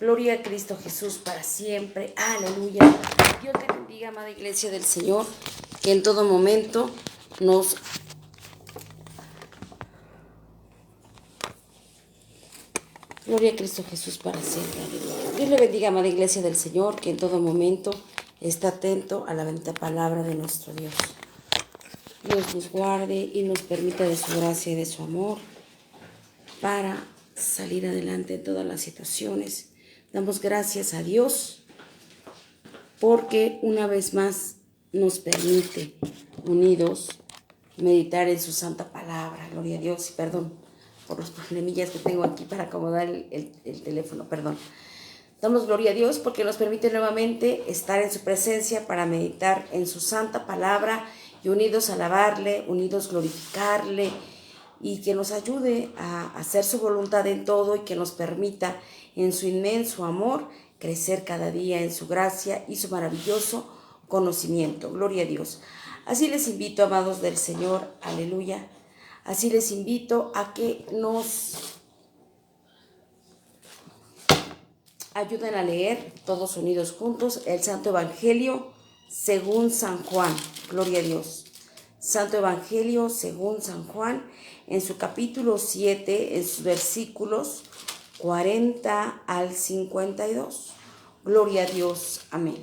Gloria a Cristo Jesús para siempre. Aleluya. Dios te bendiga, amada iglesia del Señor, que en todo momento nos... Gloria a Cristo Jesús para siempre. Aleluya. Dios le bendiga, amada iglesia del Señor, que en todo momento está atento a la bendita palabra de nuestro Dios. Dios nos guarde y nos permita de su gracia y de su amor para salir adelante en todas las situaciones. Damos gracias a Dios porque una vez más nos permite unidos meditar en su santa palabra. Gloria a Dios, y perdón por los problemillas que tengo aquí para acomodar el teléfono, perdón. Damos gloria a Dios porque nos permite nuevamente estar en su presencia para meditar en su santa palabra y unidos alabarle, unidos glorificarle, y que nos ayude a hacer su voluntad en todo y que nos permita en su inmenso amor crecer cada día en su gracia y su maravilloso conocimiento. Gloria a Dios. Así les invito, amados del Señor, aleluya. Así les invito a que nos ayuden a leer todos unidos juntos el Santo Evangelio según San Juan. Gloria a Dios. Santo Evangelio según San Juan, en su capítulo 7, en sus versículos 40 al 52. Gloria a Dios. Amén.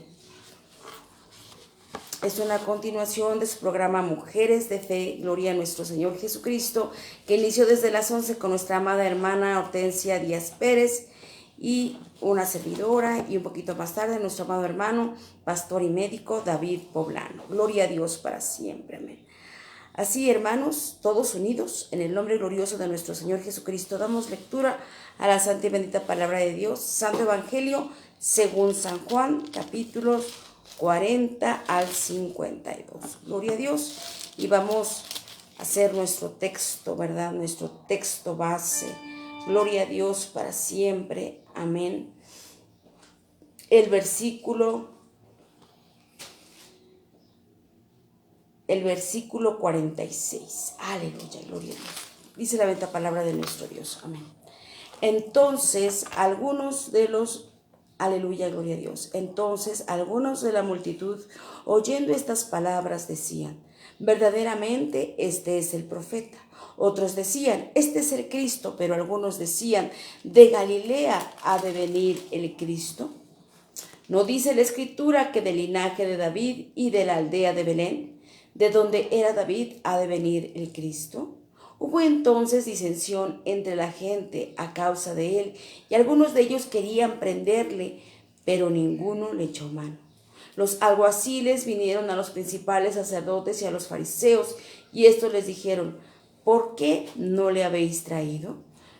Es una continuación de su programa Mujeres de Fe, Gloria a nuestro Señor Jesucristo, que inició desde las 11 con nuestra amada hermana Hortensia Díaz Pérez y una servidora, y un poquito más tarde nuestro amado hermano, pastor y médico David Poblano. Gloria a Dios para siempre. Amén. Así, hermanos, todos unidos, en el nombre glorioso de nuestro Señor Jesucristo, damos lectura a la santa y bendita palabra de Dios, Santo Evangelio según San Juan, capítulos 40 al 52. Gloria a Dios. Y vamos a hacer nuestro texto, ¿verdad? Nuestro texto base. Gloria a Dios para siempre. Amén. El versículo 46. Aleluya, gloria a Dios. Dice la bendita palabra de nuestro Dios. Amén. Entonces, aleluya, gloria a Dios. Entonces, algunos de la multitud, oyendo estas palabras, decían: verdaderamente, este es el profeta. Otros decían: este es el Cristo. Pero algunos decían: ¿de Galilea ha de venir el Cristo? ¿No dice la Escritura que del linaje de David y de la aldea de Belén, de donde era David, ha de venir el Cristo? Hubo entonces disensión entre la gente a causa de él, y algunos de ellos querían prenderle, pero ninguno le echó mano. Los alguaciles vinieron a los principales sacerdotes y a los fariseos, y estos les dijeron: ¿por qué no le habéis traído?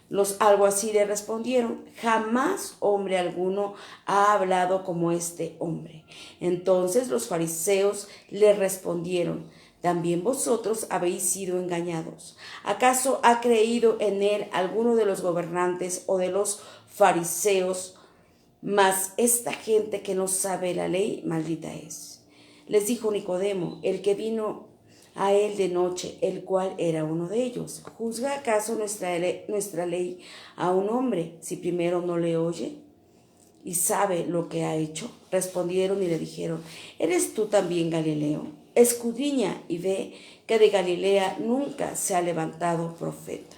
Los alguaciles respondieron: jamás hombre alguno ha hablado como este hombre. Entonces los fariseos le respondieron: también vosotros habéis sido engañados. ¿Acaso ha creído en él alguno de los gobernantes o de los fariseos? Mas esta gente que no sabe la ley, maldita es. Les dijo Nicodemo, el que vino a él de noche, el cual era uno de ellos: ¿juzga acaso nuestra ley a un hombre si primero no le oye y sabe lo que ha hecho? Respondieron y le dijeron: ¿eres tú también Galileo? Escudriña y ve que de Galilea nunca se ha levantado profeta.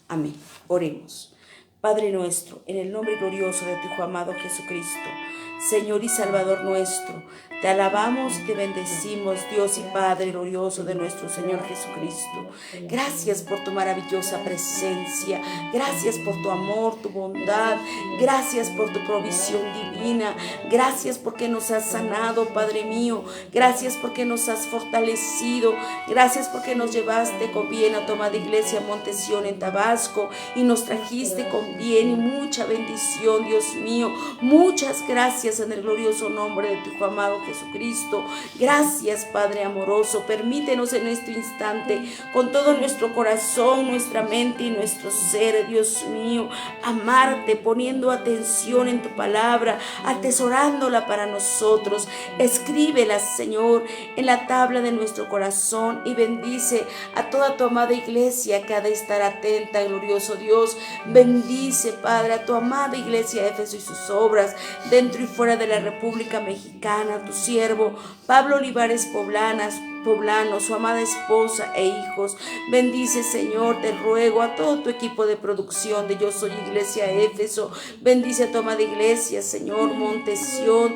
Amén. Oremos. Padre nuestro, en el nombre glorioso de tu Hijo amado Jesucristo, Señor y Salvador nuestro, te alabamos y te bendecimos, Dios y Padre glorioso de nuestro Señor Jesucristo. Gracias por tu maravillosa presencia, gracias por tu amor, tu bondad, gracias por tu provisión divina, gracias porque nos has sanado, Padre mío, gracias porque nos has fortalecido, gracias porque nos llevaste con bien a tu amada iglesia Monte Sión en Tabasco y nos trajiste con bien y mucha bendición, Dios mío. Muchas gracias, gracias en el glorioso nombre de tu Hijo amado Jesucristo. Gracias, Padre amoroso. Permítenos en este instante, con todo nuestro corazón, nuestra mente y nuestro ser, Dios mío, amarte, poniendo atención en tu palabra, atesorándola para nosotros. Escríbela, Señor, en la tabla de nuestro corazón y bendice a toda tu amada iglesia que ha de estar atenta, glorioso Dios. Bendice, Padre, a tu amada iglesia Éfeso y sus obras, dentro y fuera de la República Mexicana, tu siervo Pablo Olivares Poblano, su amada esposa e hijos. Bendice, Señor, te ruego, a todo tu equipo de producción de Yo Soy Iglesia Éfeso. Bendice a tu amada iglesia, Señor, Monte Sión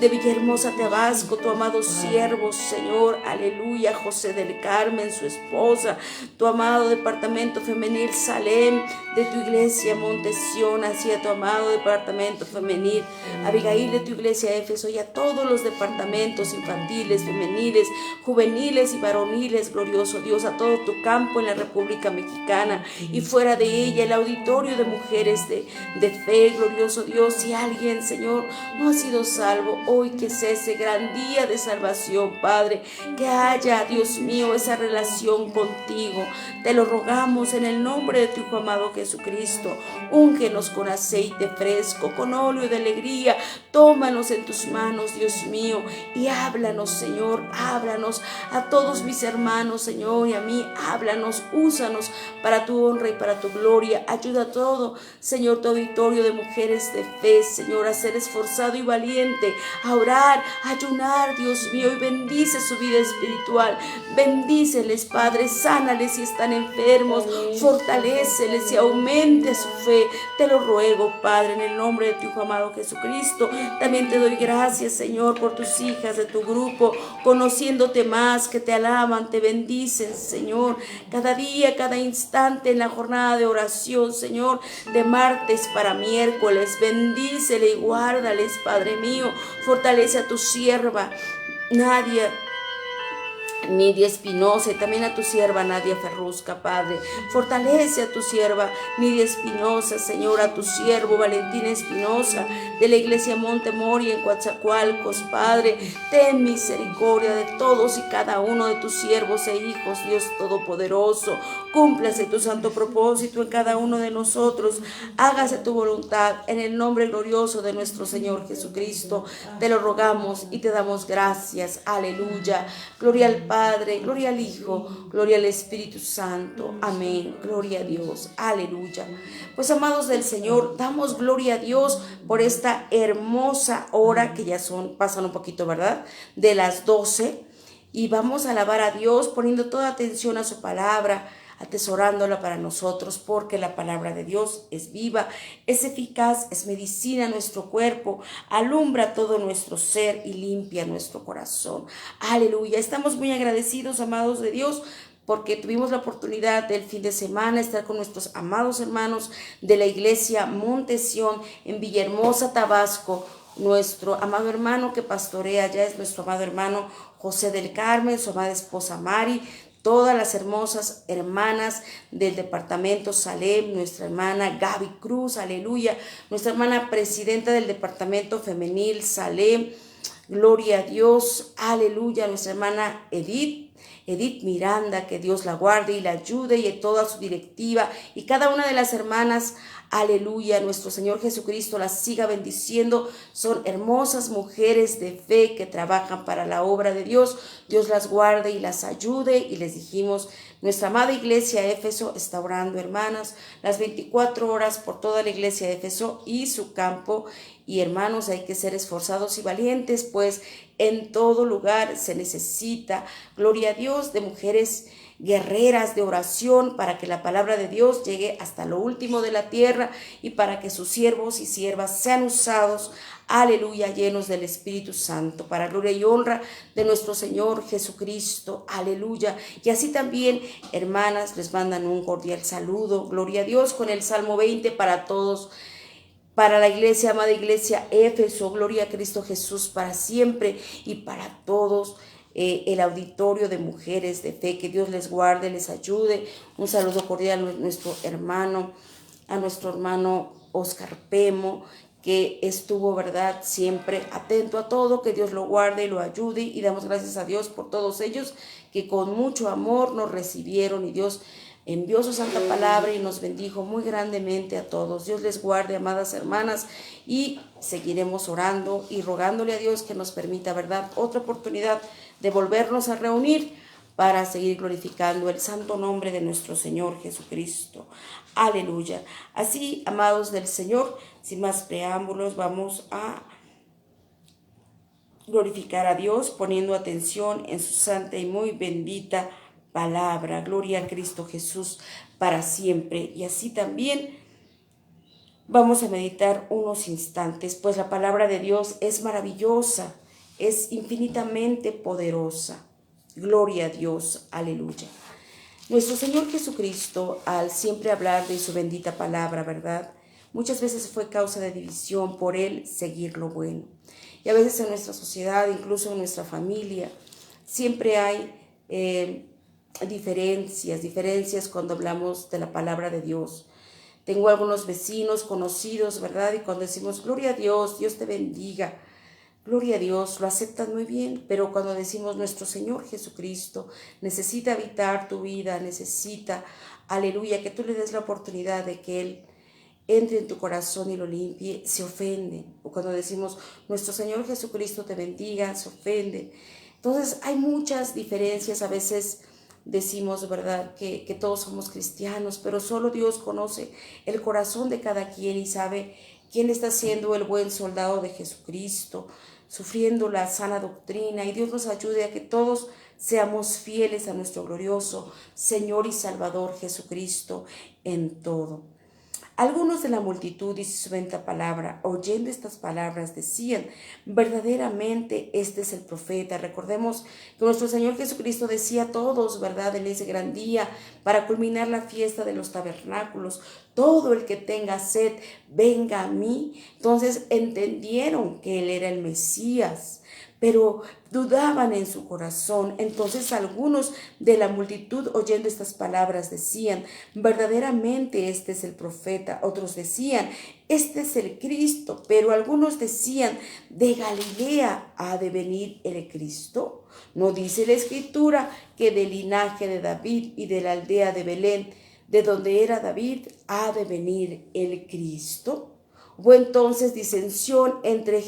de Villahermosa, Tabasco, tu amado siervo, Señor, aleluya, José del Carmen, su esposa, tu amado departamento femenil Salem, de tu iglesia Monte Sión, hacia tu amado departamento femenil Abigail, de tu iglesia Éfeso, y a todos los departamentos infantiles, femeniles, juveniles y varoniles, glorioso Dios, a todo tu campo en la República Mexicana y fuera de ella, el auditorio de mujeres de fe, glorioso Dios. Si alguien, Señor, no ha sido salvo, hoy que sea ese gran día de salvación, Padre, que haya, Dios mío, esa relación contigo. Te lo rogamos en el nombre de tu Hijo amado Jesucristo. Úngenos con aceite fresco, con óleo de alegría. Tómanos en tus manos, Dios mío, y háblanos, Señor, háblanos a todos mis hermanos, Señor, y a mí, háblanos, úsanos para tu honra y para tu gloria. Ayuda a todo, Señor, tu auditorio de mujeres de fe, Señor, a ser esforzado y valiente, a orar, a ayunar, Dios mío, y bendice su vida espiritual. Bendíceles, Padre, sánales si están enfermos, fortaléceles y aumente su fe. Te lo ruego, Padre, en el nombre de tu Hijo amado Jesucristo. También te doy gracias, Señor, por tus hijas de tu grupo, conociéndote más, que te alaban, te bendicen, Señor, cada día, cada instante en la jornada de oración, Señor, de martes para miércoles. Bendícele y guárdales, Padre mío. Fortalece a tu sierva Nadia Nidia Espinosa, y también a tu sierva Nadia Ferrusca, Padre. Fortalece a tu sierva Nidia Espinosa, Señor, a tu siervo Valentín Espinosa, de la iglesia Monte Moria en Coatzacoalcos, Padre. Ten misericordia de todos y cada uno de tus siervos e hijos, Dios Todopoderoso. Cúmplase tu santo propósito en cada uno de nosotros. Hágase tu voluntad en el nombre glorioso de nuestro Señor Jesucristo. Te lo rogamos y te damos gracias. Aleluya. Gloria al Padre, gloria al Hijo, gloria al Espíritu Santo. Amén. Gloria a Dios. Aleluya. Pues, amados del Señor, damos gloria a Dios por esta hermosa hora que ya pasan un poquito, ¿verdad? De las 12. Y vamos a alabar a Dios poniendo toda atención a su palabra, atesorándola para nosotros, porque la palabra de Dios es viva, es eficaz, es medicina a nuestro cuerpo, alumbra todo nuestro ser y limpia nuestro corazón. Aleluya. Estamos muy agradecidos, amados de Dios, porque tuvimos la oportunidad del fin de semana estar con nuestros amados hermanos de la iglesia Monte Sión en Villahermosa, Tabasco. Nuestro amado hermano que pastorea allá es nuestro amado hermano José del Carmen, su amada esposa Mari, todas las hermosas hermanas del departamento Salem, nuestra hermana Gaby Cruz, aleluya, nuestra hermana presidenta del departamento femenil Salem, gloria a Dios, aleluya, nuestra hermana Edith Miranda, que Dios la guarde y la ayude, y toda su directiva y cada una de las hermanas, aleluya, nuestro Señor Jesucristo las siga bendiciendo. Son hermosas mujeres de fe que trabajan para la obra de Dios. Dios las guarde y las ayude. Y les dijimos, nuestra amada iglesia Éfeso está orando, hermanas, las 24 horas por toda la iglesia de Éfeso y su campo. Y hermanos, hay que ser esforzados y valientes, pues en todo lugar se necesita, gloria a Dios, de mujeres guerreras de oración, para que la palabra de Dios llegue hasta lo último de la tierra y para que sus siervos y siervas sean usados, aleluya, llenos del Espíritu Santo, para gloria y honra de nuestro Señor Jesucristo, aleluya. Y así también, hermanas, les mandan un cordial saludo, gloria a Dios, con el Salmo 20 para todos. Para la iglesia, amada iglesia Éfeso, gloria a Cristo Jesús para siempre, y para todos el auditorio de mujeres de fe, que Dios les guarde, les ayude. Un saludo cordial a nuestro hermano Oscar Pemo, que estuvo, ¿verdad?, siempre atento a todo, que Dios lo guarde y lo ayude, y damos gracias a Dios por todos ellos que con mucho amor nos recibieron, y Dios envió su santa palabra y nos bendijo muy grandemente a todos. Dios les guarde, amadas hermanas, y seguiremos orando y rogándole a Dios que nos permita, ¿verdad?, otra oportunidad de volvernos a reunir para seguir glorificando el santo nombre de nuestro Señor Jesucristo. Aleluya. Así, amados del Señor, sin más preámbulos, vamos a glorificar a Dios poniendo atención en su santa y muy bendita palabra. Gloria a Cristo Jesús para siempre. Y así también vamos a meditar unos instantes, pues la palabra de Dios es maravillosa, es infinitamente poderosa. Gloria a Dios, aleluya. Nuestro Señor Jesucristo, al siempre hablar de su bendita palabra, ¿verdad?, muchas veces fue causa de división por Él seguir lo bueno. Y a veces en nuestra sociedad, incluso en nuestra familia, siempre hay diferencias cuando hablamos de la palabra de Dios. Tengo algunos vecinos conocidos, ¿verdad?, y cuando decimos, gloria a Dios, Dios te bendiga, gloria a Dios, lo aceptan muy bien, pero cuando decimos nuestro Señor Jesucristo necesita habitar tu vida, necesita, aleluya, que tú le des la oportunidad de que Él entre en tu corazón y lo limpie, se ofenden. O cuando decimos nuestro Señor Jesucristo te bendiga, se ofenden. Entonces hay muchas diferencias. A veces decimos, ¿verdad?, que todos somos cristianos, pero solo Dios conoce el corazón de cada quien y sabe quién está siendo el buen soldado de Jesucristo, sufriendo la sana doctrina, y Dios nos ayude a que todos seamos fieles a nuestro glorioso Señor y Salvador Jesucristo en todo. Algunos de la multitud, dice su bendita palabra, oyendo estas palabras, decían, verdaderamente este es el profeta. Recordemos que nuestro Señor Jesucristo decía a todos, ¿verdad?, en ese gran día, para culminar la fiesta de los tabernáculos, todo el que tenga sed, venga a mí. Entonces entendieron que Él era el Mesías, pero dudaban en su corazón. Entonces algunos de la multitud, oyendo estas palabras, decían, verdaderamente este es el profeta. Otros decían, este es el Cristo. Pero algunos decían, ¿de Galilea ha de venir el Cristo? ¿No dice la Escritura que del linaje de David y de la aldea de Belén, de donde era David, ha de venir el Cristo? Hubo entonces disensión entre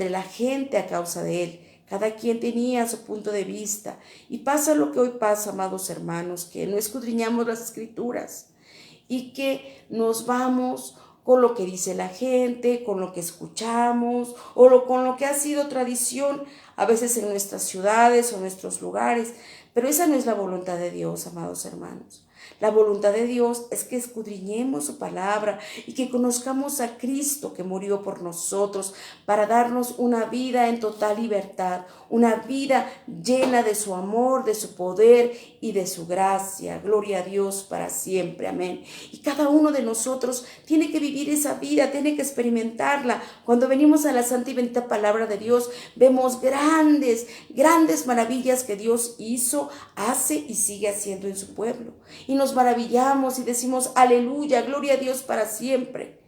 la gente a causa de Él. Cada quien tenía su punto de vista. Y pasa lo que hoy pasa, amados hermanos, que no escudriñamos las Escrituras y que nos vamos con lo que dice la gente, con lo que escuchamos con lo que ha sido tradición a veces en nuestras ciudades o nuestros lugares. Pero esa no es la voluntad de Dios, amados hermanos. La voluntad de Dios es que escudriñemos su palabra y que conozcamos a Cristo que murió por nosotros para darnos una vida en total libertad, una vida llena de su amor, de su poder y de su gracia. Gloria a Dios para siempre. Amén. Y cada uno de nosotros tiene que vivir esa vida, tiene que experimentarla. Cuando venimos a la santa y bendita palabra de Dios, vemos grandes maravillas que Dios hizo, hace y sigue haciendo en su pueblo. Y nos maravillamos y decimos, aleluya, gloria a Dios para siempre.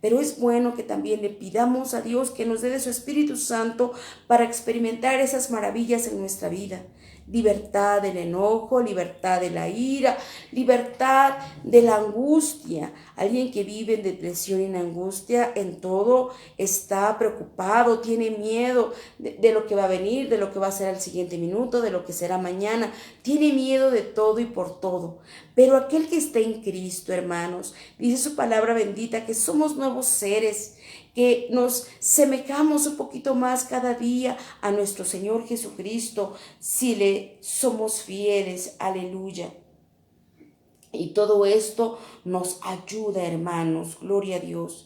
Pero es bueno que también le pidamos a Dios que nos dé de su Espíritu Santo para experimentar esas maravillas en nuestra vida. Libertad del enojo, libertad de la ira, libertad de la angustia. Alguien que vive en depresión y en angustia en todo está preocupado, tiene miedo de lo que va a venir, de lo que va a ser al siguiente minuto, de lo que será mañana. Tiene miedo de todo y por todo. Pero aquel que está en Cristo, hermanos, dice su palabra bendita que somos nuevos seres, que nos semejamos un poquito más cada día a nuestro Señor Jesucristo si le somos fieles. Aleluya. Y todo esto nos ayuda, hermanos. Gloria a Dios.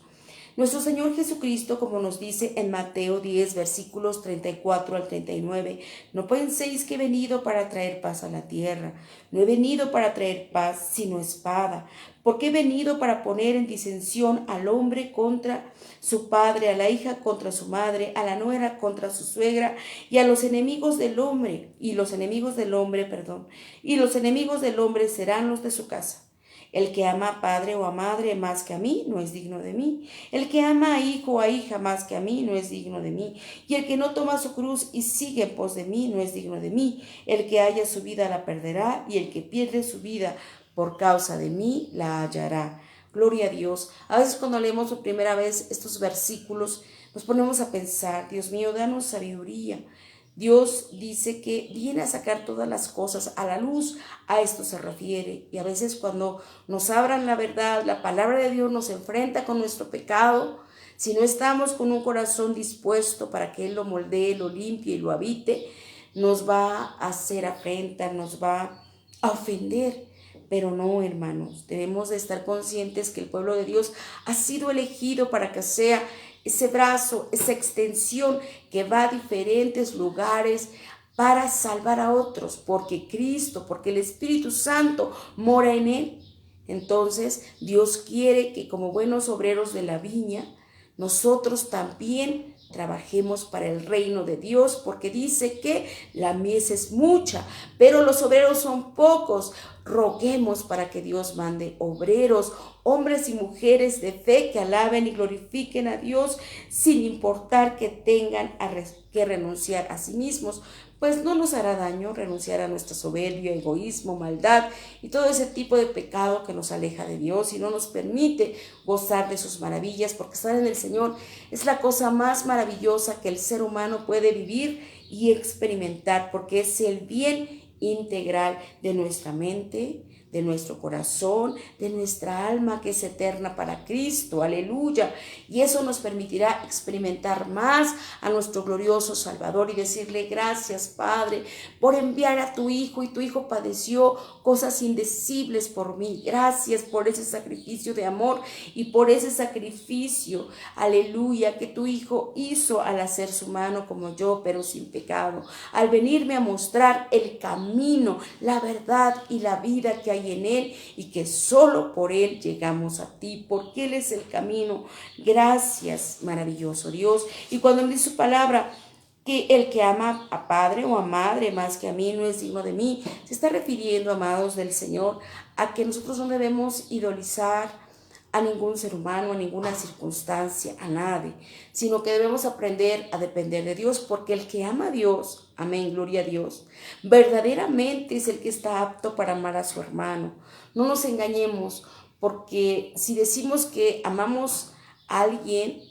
Nuestro Señor Jesucristo, como nos dice en Mateo 10, versículos 34 al 39, no penséis que he venido para traer paz a la tierra. No he venido para traer paz, sino espada. Porque he venido para poner en disensión al hombre contra su padre, a la hija contra su madre, a la nuera contra su suegra, y a los enemigos del hombre, y los enemigos del hombre serán los de su casa. El que ama a padre o a madre más que a mí no es digno de mí. El que ama a hijo o a hija más que a mí no es digno de mí. Y el que no toma su cruz y sigue en pos de mí no es digno de mí. El que haya su vida la perderá, y el que pierde su vida por causa de mí la hallará. Gloria a Dios. A veces cuando leemos por primera vez estos versículos nos ponemos a pensar, Dios mío, danos sabiduría. Dios dice que viene a sacar todas las cosas a la luz, a esto se refiere. Y a veces cuando nos abran la verdad, la palabra de Dios nos enfrenta con nuestro pecado, si no estamos con un corazón dispuesto para que Él lo moldee, lo limpie y lo habite, nos va a hacer afrenta, nos va a ofender. Pero no, hermanos, debemos de estar conscientes que el pueblo de Dios ha sido elegido para que sea ese brazo, esa extensión que va a diferentes lugares para salvar a otros, porque Cristo, porque el Espíritu Santo mora en él. Entonces, Dios quiere que como buenos obreros de la viña, nosotros también trabajemos para el reino de Dios, porque dice que la mies es mucha, pero los obreros son pocos. Roguemos para que Dios mande obreros, hombres y mujeres de fe que alaben y glorifiquen a Dios sin importar que tengan que renunciar a sí mismos, pues no nos hará daño renunciar a nuestra soberbia, egoísmo, maldad y todo ese tipo de pecado que nos aleja de Dios y no nos permite gozar de sus maravillas, porque estar en el Señor es la cosa más maravillosa que el ser humano puede vivir y experimentar, porque es el bien integral de nuestra mente, de nuestro corazón, de nuestra alma que es eterna para Cristo, aleluya. Y eso nos permitirá experimentar más a nuestro glorioso Salvador y decirle gracias, Padre, por enviar a tu Hijo, y tu Hijo padeció cosas indecibles por mí. Gracias por ese sacrificio de amor y por ese sacrificio, aleluya, que tu Hijo hizo al hacer su mano como yo, pero sin pecado, al venirme a mostrar el camino, la verdad y la vida que hay en Él, y que solo por Él llegamos a ti, porque Él es el camino. Gracias, maravilloso Dios. Y cuando dice su palabra que el que ama a padre o a madre más que a mí no es digno de mí, se está refiriendo, amados del Señor, a que nosotros no debemos idolizar a ningún ser humano, a ninguna circunstancia, a nadie, sino que debemos aprender a depender de Dios, porque el que ama a Dios, amén, gloria a Dios, verdaderamente es el que está apto para amar a su hermano. No nos engañemos, porque si decimos que amamos a alguien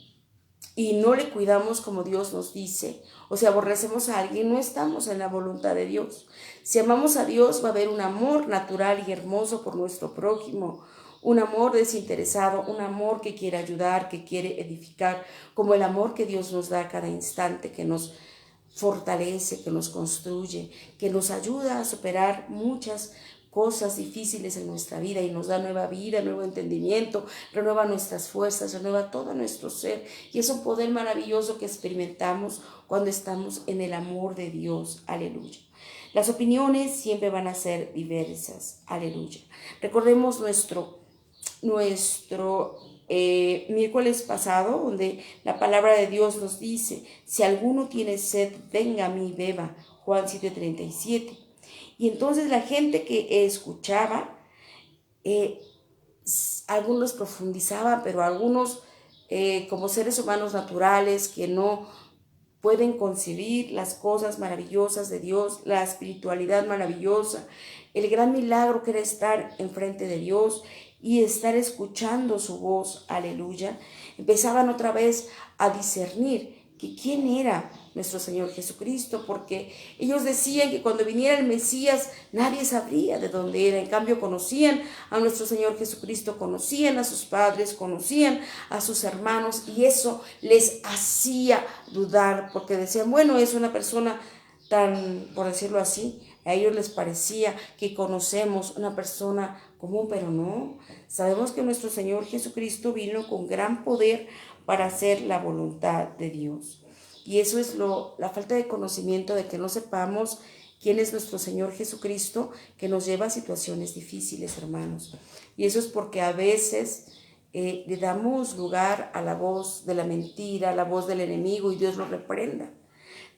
y no le cuidamos como Dios nos dice, o si aborrecemos a alguien, no estamos en la voluntad de Dios. Si amamos a Dios, va a haber un amor natural y hermoso por nuestro prójimo, un amor desinteresado, un amor que quiere ayudar, que quiere edificar, como el amor que Dios nos da a cada instante, que nos fortalece, que nos construye, que nos ayuda a superar muchas cosas difíciles en nuestra vida y nos da nueva vida, nuevo entendimiento, renueva nuestras fuerzas, renueva todo nuestro ser, y es un poder maravilloso que experimentamos cuando estamos en el amor de Dios, aleluya. Las opiniones siempre van a ser diversas, aleluya. Recordemos nuestro miércoles pasado, donde la palabra de Dios nos dice, si alguno tiene sed, venga a mí y beba, Juan 7:37. Y entonces la gente que escuchaba, algunos profundizaban, pero algunos como seres humanos naturales que no pueden concebir las cosas maravillosas de Dios, la espiritualidad maravillosa, el gran milagro que era estar enfrente de Dios y estar escuchando su voz, aleluya, empezaban otra vez a discernir que quién era nuestro Señor Jesucristo, porque ellos decían que cuando viniera el Mesías nadie sabría de dónde era. En cambio conocían a nuestro Señor Jesucristo, conocían a sus padres, conocían a sus hermanos, y eso les hacía dudar, porque decían, bueno, es una persona tan, por decirlo así, a ellos les parecía que conocemos una persona común, pero no. Sabemos que nuestro Señor Jesucristo vino con gran poder para hacer la voluntad de Dios. Y eso es la falta de conocimiento, de que no sepamos quién es nuestro Señor Jesucristo, que nos lleva a situaciones difíciles, hermanos. Y eso es porque a veces le damos lugar a la voz de la mentira, a la voz del enemigo, y Dios lo reprenda.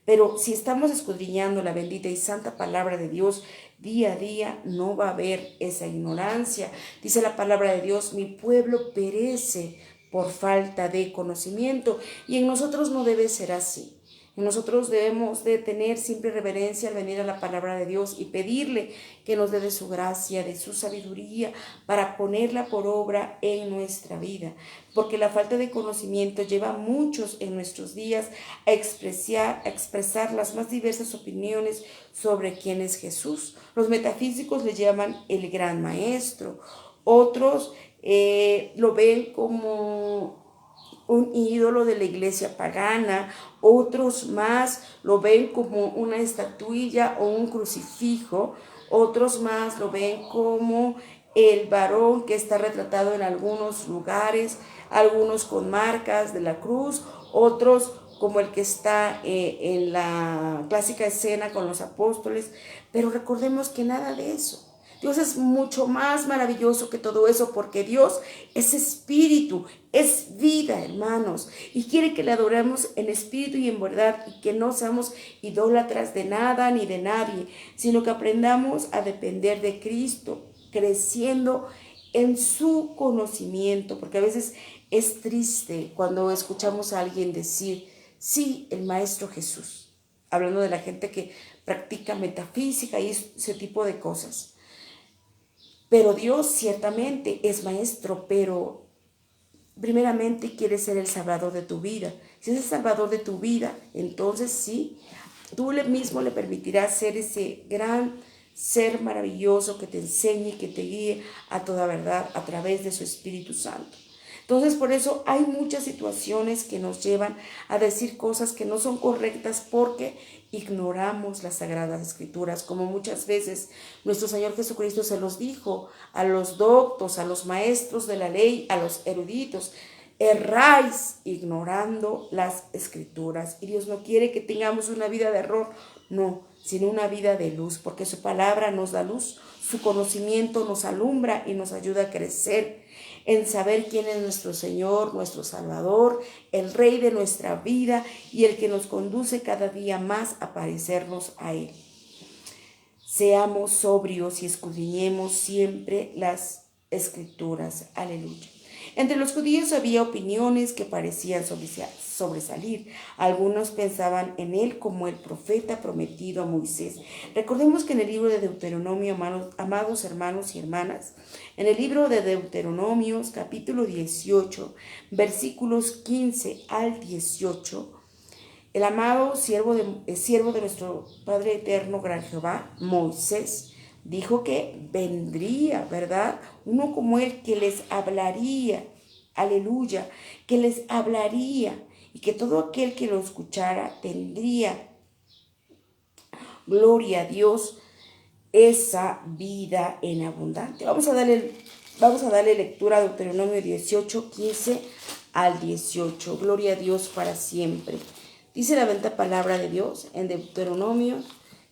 Pero si estamos escudriñando la bendita y santa palabra de Dios día a día, no va a haber esa ignorancia. Dice la palabra de Dios, mi pueblo perece por falta de conocimiento, y en nosotros no debe ser así. Nosotros debemos de tener siempre reverencia al venir a la palabra de Dios y pedirle que nos dé de su gracia, de su sabiduría, para ponerla por obra en nuestra vida. Porque la falta de conocimiento lleva a muchos en nuestros días a expresar las más diversas opiniones sobre quién es Jesús. Los metafísicos le llaman el gran maestro. Otros lo ven como un ídolo de la iglesia pagana, otros más lo ven como una estatuilla o un crucifijo, otros más lo ven como el varón que está retratado en algunos lugares, algunos con marcas de la cruz, otros como el que está en la clásica escena con los apóstoles, pero recordemos que nada de eso. Dios es mucho más maravilloso que todo eso, porque Dios es espíritu, es vida, hermanos, y quiere que le adoremos en espíritu y en verdad, y que no seamos idólatras de nada ni de nadie, sino que aprendamos a depender de Cristo, creciendo en su conocimiento, porque a veces es triste cuando escuchamos a alguien decir, sí, el Maestro Jesús, hablando de la gente que practica metafísica y ese tipo de cosas. Pero Dios ciertamente es maestro, pero primeramente quiere ser el salvador de tu vida. Si es el salvador de tu vida, entonces sí, tú mismo le permitirás ser ese gran ser maravilloso que te enseñe y que te guíe a toda verdad a través de su Espíritu Santo. Entonces, por eso hay muchas situaciones que nos llevan a decir cosas que no son correctas porque ignoramos las Sagradas Escrituras, como muchas veces nuestro Señor Jesucristo se los dijo a los doctos, a los maestros de la ley, a los eruditos: erráis ignorando las Escrituras. Y Dios no quiere que tengamos una vida de error, no, sino una vida de luz, porque su palabra nos da luz, su conocimiento nos alumbra y nos ayuda a crecer en saber quién es nuestro Señor, nuestro Salvador, el Rey de nuestra vida y el que nos conduce cada día más a parecernos a Él. Seamos sobrios y escudriñemos siempre las Escrituras. Aleluya. Entre los judíos había opiniones que parecían sobresalir. Algunos pensaban en él como el profeta prometido a Moisés. Recordemos que en el libro de Deuteronomio, amados hermanos y hermanas, en el libro de Deuteronomio, capítulo 18, versículos 15 al 18, el amado siervo de nuestro Padre Eterno, Gran Jehová, Moisés, dijo que vendría, ¿verdad? Uno como él que les hablaría, aleluya, que les hablaría, y que todo aquel que lo escuchara tendría, gloria a Dios, esa vida en abundante. Vamos a darle lectura a Deuteronomio 18, 15 al 18. Gloria a Dios para siempre. Dice la bendita palabra de Dios en Deuteronomio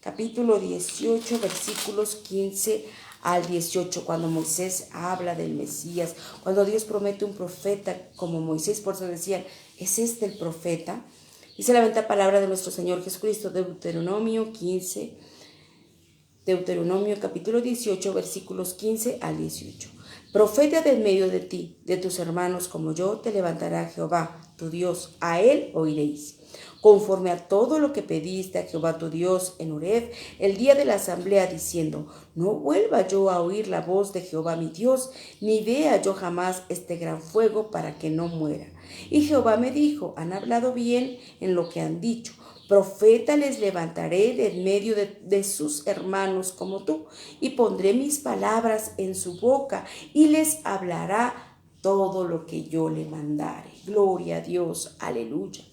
capítulo 18, versículos 15 al 18, cuando Moisés habla del Mesías, cuando Dios promete un profeta como Moisés, por eso decían, ¿es este el profeta? Dice la bendita palabra de nuestro Señor Jesucristo, Deuteronomio capítulo 18, versículos 15 al 18. Profeta de en medio de ti, de tus hermanos como yo, te levantará Jehová, tu Dios, a él oiréis. Conforme a todo lo que pediste a Jehová tu Dios en Horeb, el día de la asamblea, diciendo, no vuelva yo a oír la voz de Jehová mi Dios, ni vea yo jamás este gran fuego para que no muera. Y Jehová me dijo, han hablado bien en lo que han dicho. Profeta les levantaré de en medio de sus hermanos como tú, y pondré mis palabras en su boca, y les hablará todo lo que yo le mandare. Gloria a Dios, aleluya.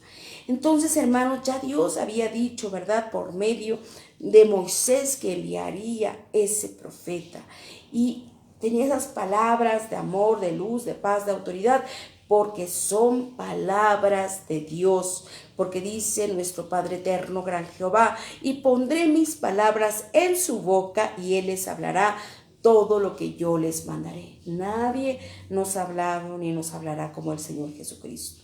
Entonces, hermanos, ya Dios había dicho, ¿verdad?, por medio de Moisés, que enviaría ese profeta. Y tenía esas palabras de amor, de luz, de paz, de autoridad, porque son palabras de Dios, porque dice nuestro Padre Eterno, Gran Jehová, y pondré mis palabras en su boca y Él les hablará todo lo que yo les mandaré. Nadie nos ha hablado ni nos hablará como el Señor Jesucristo.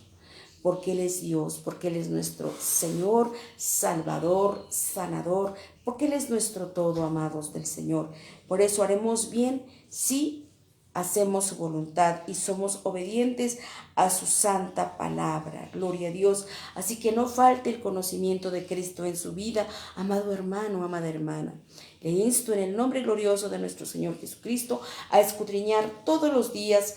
porque Él es Dios, porque Él es nuestro Señor, Salvador, sanador, porque Él es nuestro todo, amados del Señor. Por eso haremos bien si hacemos su voluntad y somos obedientes a su santa palabra. Gloria a Dios. Así que no falte el conocimiento de Cristo en su vida, amado hermano, amada hermana. Le insto en el nombre glorioso de nuestro Señor Jesucristo a escudriñar todos los días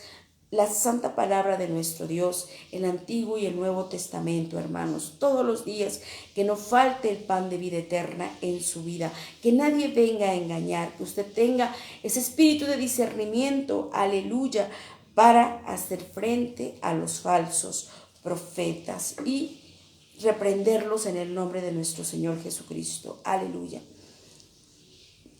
la santa palabra de nuestro Dios, el Antiguo y el Nuevo Testamento, hermanos, todos los días, que no falte el pan de vida eterna en su vida, que nadie venga a engañar, que usted tenga ese espíritu de discernimiento, aleluya, para hacer frente a los falsos profetas y reprenderlos en el nombre de nuestro Señor Jesucristo, aleluya.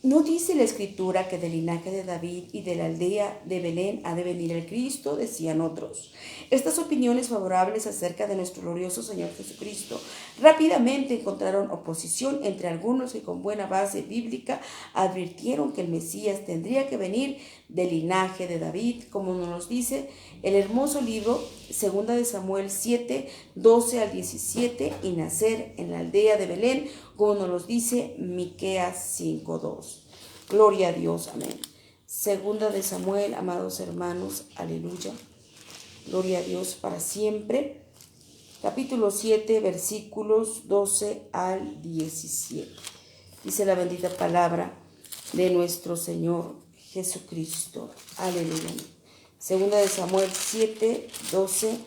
¿No dice la Escritura que del linaje de David y de la aldea de Belén ha de venir el Cristo?, decían otros. Estas opiniones favorables acerca de nuestro glorioso Señor Jesucristo rápidamente encontraron oposición entre algunos que con buena base bíblica advirtieron que el Mesías tendría que venir del linaje de David, como nos dice el hermoso libro 2 de Samuel 7, 12 al 17, y nacer en la aldea de Belén, como nos lo dice Miqueas 5, 2. Gloria a Dios, amén. 2 de Samuel, amados hermanos, aleluya. Gloria a Dios para siempre. Capítulo 7, versículos 12 al 17. Dice la bendita palabra de nuestro Señor Jesucristo. Aleluya. 2 de Samuel 7, 12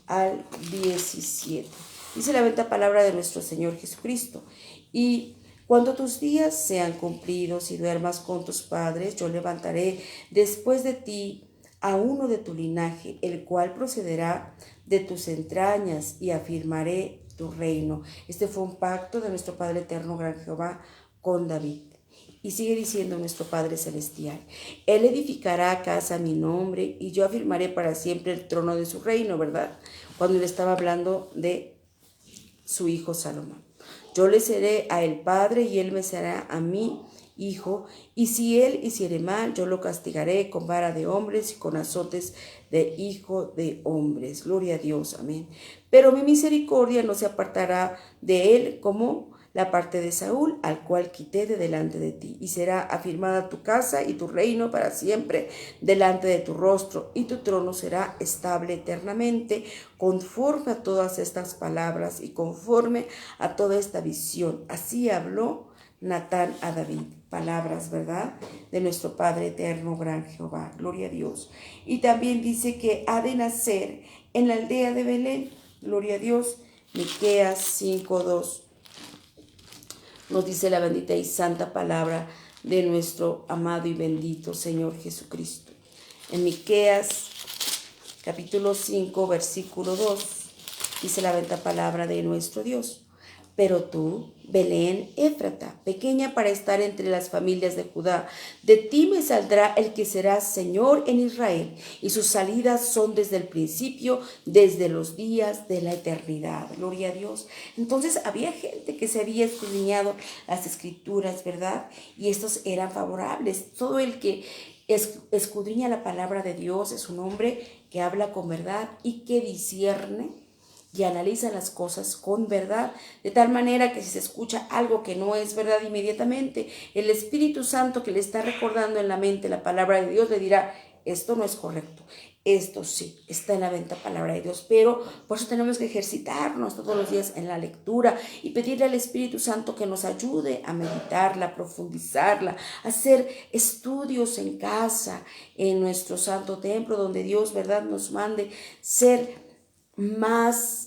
al 17. Dice la bendita palabra de nuestro Señor Jesucristo. Y cuando tus días sean cumplidos y duermas con tus padres, yo levantaré después de ti a uno de tu linaje, el cual procederá de tus entrañas, y afirmaré tu reino. Este fue un pacto de nuestro Padre eterno, gran Jehová, con David. Y sigue diciendo nuestro Padre Celestial: Él edificará casa a mi nombre, y yo afirmaré para siempre el trono de su reino, ¿verdad? Cuando él estaba hablando de su hijo Salomón. Yo le seré a él padre, y él me será a mí hijo, y si él hiciere mal, yo lo castigaré con vara de hombres y con azotes de hijo de hombres. Gloria a Dios, amén. Pero mi misericordia no se apartará de él como la parte de Saúl, al cual quité de delante de ti, y será afirmada tu casa y tu reino para siempre delante de tu rostro, y tu trono será estable eternamente, conforme a todas estas palabras y conforme a toda esta visión. Así habló Natán a David. Palabras, ¿verdad?, de nuestro Padre eterno, gran Jehová. Gloria a Dios. Y también dice que ha de nacer en la aldea de Belén. Gloria a Dios. Miqueas 5:2. Nos dice la bendita y santa palabra de nuestro amado y bendito Señor Jesucristo. En Miqueas capítulo 5, versículo 2, dice la bendita palabra de nuestro Dios: Pero tú, Belén Éfrata, pequeña para estar entre las familias de Judá, de ti me saldrá el que será Señor en Israel, y sus salidas son desde el principio, desde los días de la eternidad. Gloria a Dios. Entonces había gente que se había escudriñado las escrituras, ¿verdad? Y estos eran favorables. Todo el que escudriña la palabra de Dios es un hombre que habla con verdad y que discierne y analiza las cosas con verdad, de tal manera que si se escucha algo que no es verdad, inmediatamente el Espíritu Santo que le está recordando en la mente la palabra de Dios le dirá: esto no es correcto, esto sí, está en la bendita palabra de Dios. Pero por eso tenemos que ejercitarnos todos los días en la lectura y pedirle al Espíritu Santo que nos ayude a meditarla, a profundizarla, a hacer estudios en casa, en nuestro santo templo, donde Dios, ¿verdad?, nos mande ser más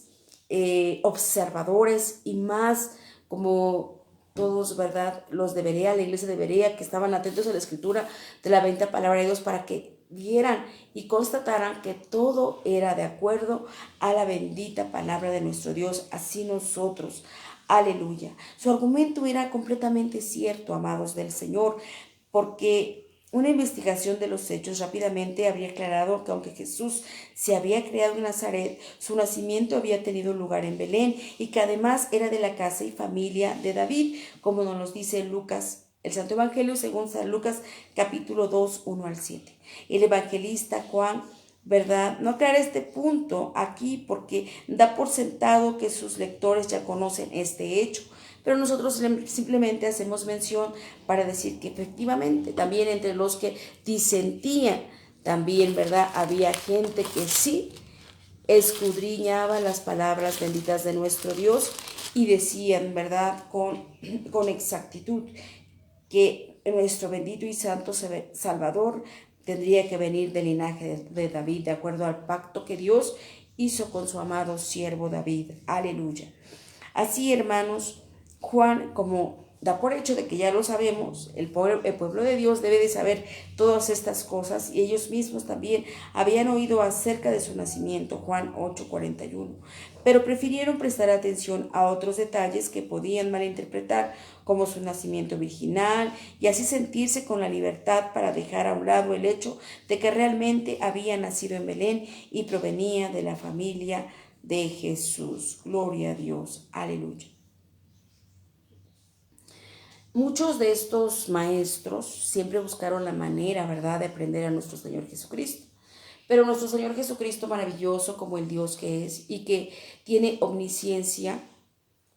observadores y más como todos, ¿verdad?, los de Berea, la iglesia de Berea, que estaban atentos a la escritura de la bendita palabra de Dios, para que vieran y constataran que todo era de acuerdo a la bendita palabra de nuestro Dios. Así nosotros, aleluya. Su argumento era completamente cierto, amados del Señor, porque una investigación de los hechos rápidamente habría aclarado que aunque Jesús se había criado en Nazaret, su nacimiento había tenido lugar en Belén, y que además era de la casa y familia de David, como nos dice Lucas, el Santo Evangelio según San Lucas, capítulo 2, 1 al 7. El evangelista Juan ¿verdad? No aclarar este punto aquí porque da por sentado que sus lectores ya conocen este hecho, pero nosotros simplemente hacemos mención para decir que efectivamente también entre los que disentían, también, ¿verdad? Había gente que sí escudriñaba las palabras benditas de nuestro Dios y decían, ¿verdad? Con exactitud que nuestro bendito y santo Salvador tendría que venir del linaje de David, de acuerdo al pacto que Dios hizo con su amado siervo David. Aleluya. Así, hermanos, Juan, como da por hecho de que ya lo sabemos, el pueblo de Dios debe de saber todas estas cosas y ellos mismos también habían oído acerca de su nacimiento, Juan 8:41, pero prefirieron prestar atención a otros detalles que podían malinterpretar, como su nacimiento virginal, y así sentirse con la libertad para dejar a un lado el hecho de que realmente había nacido en Belén y provenía de la familia de Jesús. Gloria a Dios. Aleluya. Muchos de estos maestros siempre buscaron la manera, ¿verdad?, de aprender a nuestro Señor Jesucristo. Pero nuestro Señor Jesucristo, maravilloso como el Dios que es y que tiene omnisciencia,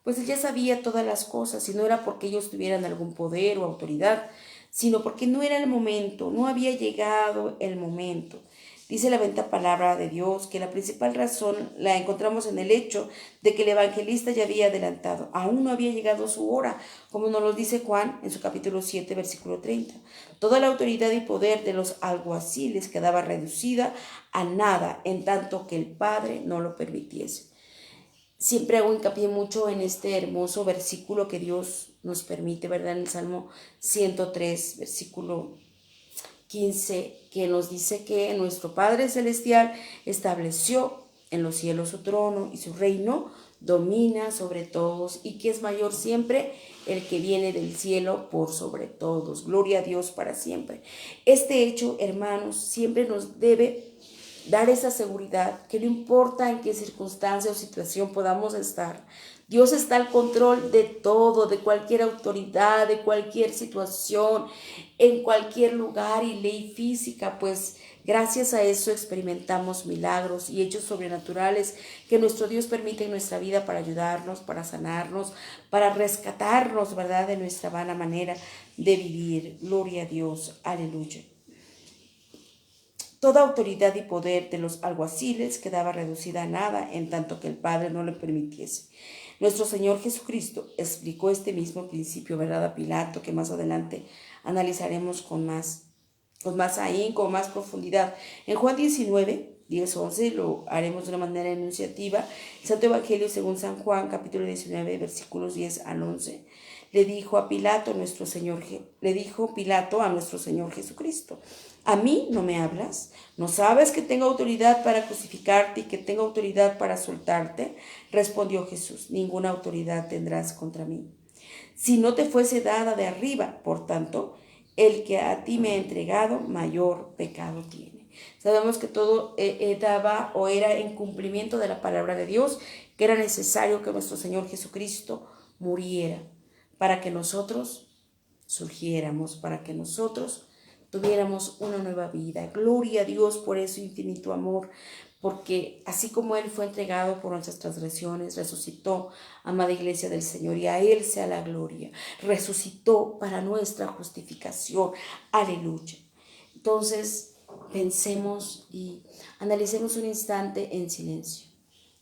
pues Él ya sabía todas las cosas y no era porque ellos tuvieran algún poder o autoridad, sino porque no era el momento, no había llegado el momento. Dice la bendita palabra de Dios que la principal razón la encontramos en el hecho de que el evangelista ya había adelantado. Aún no había llegado su hora, como nos lo dice Juan en su capítulo 7, versículo 30. Toda la autoridad y poder de los alguaciles quedaba reducida a nada, en tanto que el Padre no lo permitiese. Siempre hago hincapié mucho en este hermoso versículo que Dios nos permite, ¿verdad? En el Salmo 103, versículo 15, que nos dice que nuestro Padre Celestial estableció en los cielos su trono y su reino domina sobre todos y que es mayor siempre el que viene del cielo por sobre todos. Gloria a Dios para siempre. Este hecho, hermanos, siempre nos debe dar esa seguridad que no importa en qué circunstancia o situación podamos estar, Dios está al control de todo, de cualquier autoridad, de cualquier situación, en cualquier lugar y ley física, pues gracias a eso experimentamos milagros y hechos sobrenaturales que nuestro Dios permite en nuestra vida para ayudarnos, para sanarnos, para rescatarnos, ¿verdad?, de nuestra vana manera de vivir. Gloria a Dios, aleluya. Toda autoridad y poder de los alguaciles quedaba reducida a nada en tanto que el Padre no lo permitiese. Nuestro Señor Jesucristo explicó este mismo principio, ¿verdad?, a Pilato, que más adelante analizaremos con más ahínco, con más profundidad. En Juan 19, 10, 11, lo haremos de una manera enunciativa. El Santo Evangelio según San Juan, capítulo 19, versículos 10 al 11. Le dijo Pilato a nuestro Señor Jesucristo: ¿a mí no me hablas? ¿No sabes que tengo autoridad para crucificarte y que tengo autoridad para soltarte? Respondió Jesús: ninguna autoridad tendrás contra mí, si no te fuese dada de arriba. Por tanto, el que a ti me ha entregado, mayor pecado tiene. Sabemos que todo daba o era en cumplimiento de la palabra de Dios, que era necesario que nuestro Señor Jesucristo muriera para que nosotros surgiéramos, para que nosotros tuviéramos una nueva vida. Gloria a Dios por ese infinito amor, porque así como Él fue entregado por nuestras transgresiones, resucitó, amada Iglesia del Señor, y a Él sea la gloria. Resucitó para nuestra justificación. Aleluya. Entonces, pensemos y analicemos un instante en silencio.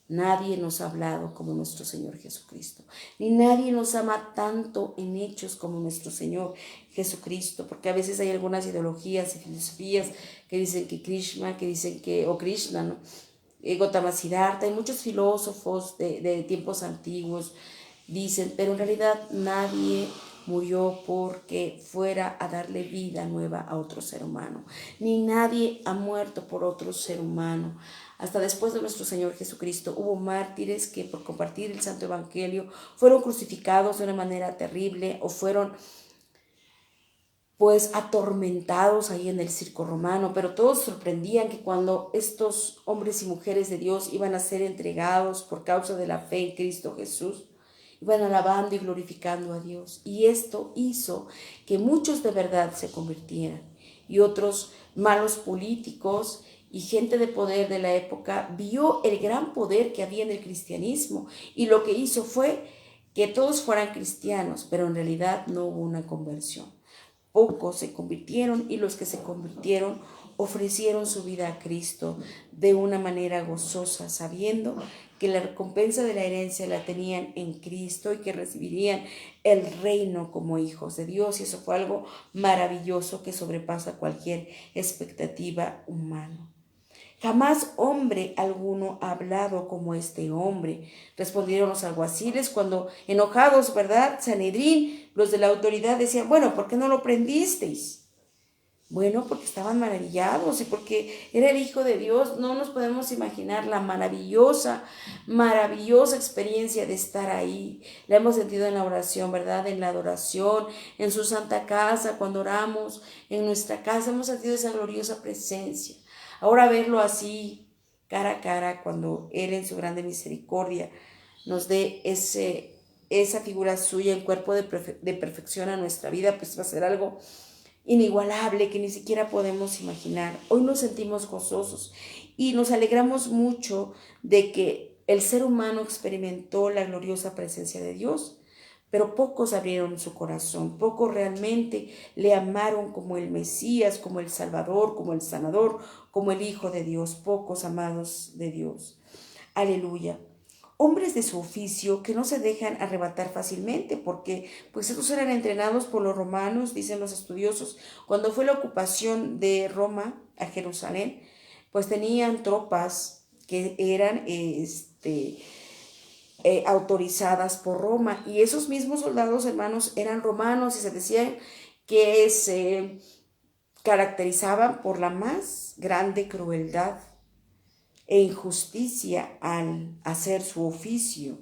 Nadie nos ha hablado como nuestro Señor Jesucristo, ni nadie nos ama tanto en hechos como nuestro Señor Jesucristo, porque a veces hay algunas ideologías y filosofías que dicen que Krishna, o Krishna, ¿no? Gautama Siddhartha, hay muchos filósofos de tiempos antiguos, dicen, pero en realidad nadie murió porque fuera a darle vida nueva a otro ser humano, ni nadie ha muerto por otro ser humano. Hasta después de nuestro Señor Jesucristo hubo mártires que por compartir el Santo Evangelio fueron crucificados de una manera terrible o fueron pues atormentados ahí en el circo romano, pero todos sorprendían que cuando estos hombres y mujeres de Dios iban a ser entregados por causa de la fe en Cristo Jesús, iban alabando y glorificando a Dios. Y esto hizo que muchos de verdad se convirtieran y otros malos políticos y gente de poder de la época vio el gran poder que había en el cristianismo y lo que hizo fue que todos fueran cristianos, pero en realidad no hubo una conversión. Pocos se convirtieron y los que se convirtieron ofrecieron su vida a Cristo de una manera gozosa, sabiendo que la recompensa de la herencia la tenían en Cristo y que recibirían el reino como hijos de Dios. Y eso fue algo maravilloso que sobrepasa cualquier expectativa humana. Jamás hombre alguno ha hablado como este hombre, respondieron los alguaciles cuando, enojados, ¿verdad? Sanedrín, los de la autoridad decían, bueno, ¿por qué no lo prendisteis? Bueno, porque estaban maravillados y porque era el Hijo de Dios. No nos podemos imaginar la maravillosa experiencia de estar ahí. La hemos sentido en la oración, ¿verdad? En la adoración, en su santa casa, cuando oramos, en nuestra casa, hemos sentido esa gloriosa presencia. Ahora verlo así, cara a cara, cuando Él en su grande misericordia nos dé esa figura suya en cuerpo de perfección a nuestra vida, pues va a ser algo inigualable que ni siquiera podemos imaginar. Hoy nos sentimos gozosos y nos alegramos mucho de que el ser humano experimentó la gloriosa presencia de Dios, pero pocos abrieron su corazón, pocos realmente le amaron como el Mesías, como el Salvador, como el Sanador, como el Hijo de Dios, pocos amados de Dios. Aleluya. Hombres de su oficio que no se dejan arrebatar fácilmente, porque pues estos eran entrenados por los romanos, dicen los estudiosos. Cuando fue la ocupación de Roma a Jerusalén, pues tenían tropas que eran autorizadas por Roma, y esos mismos soldados, hermanos, eran romanos y se decían que se caracterizaban por la más grande crueldad e injusticia al hacer su oficio.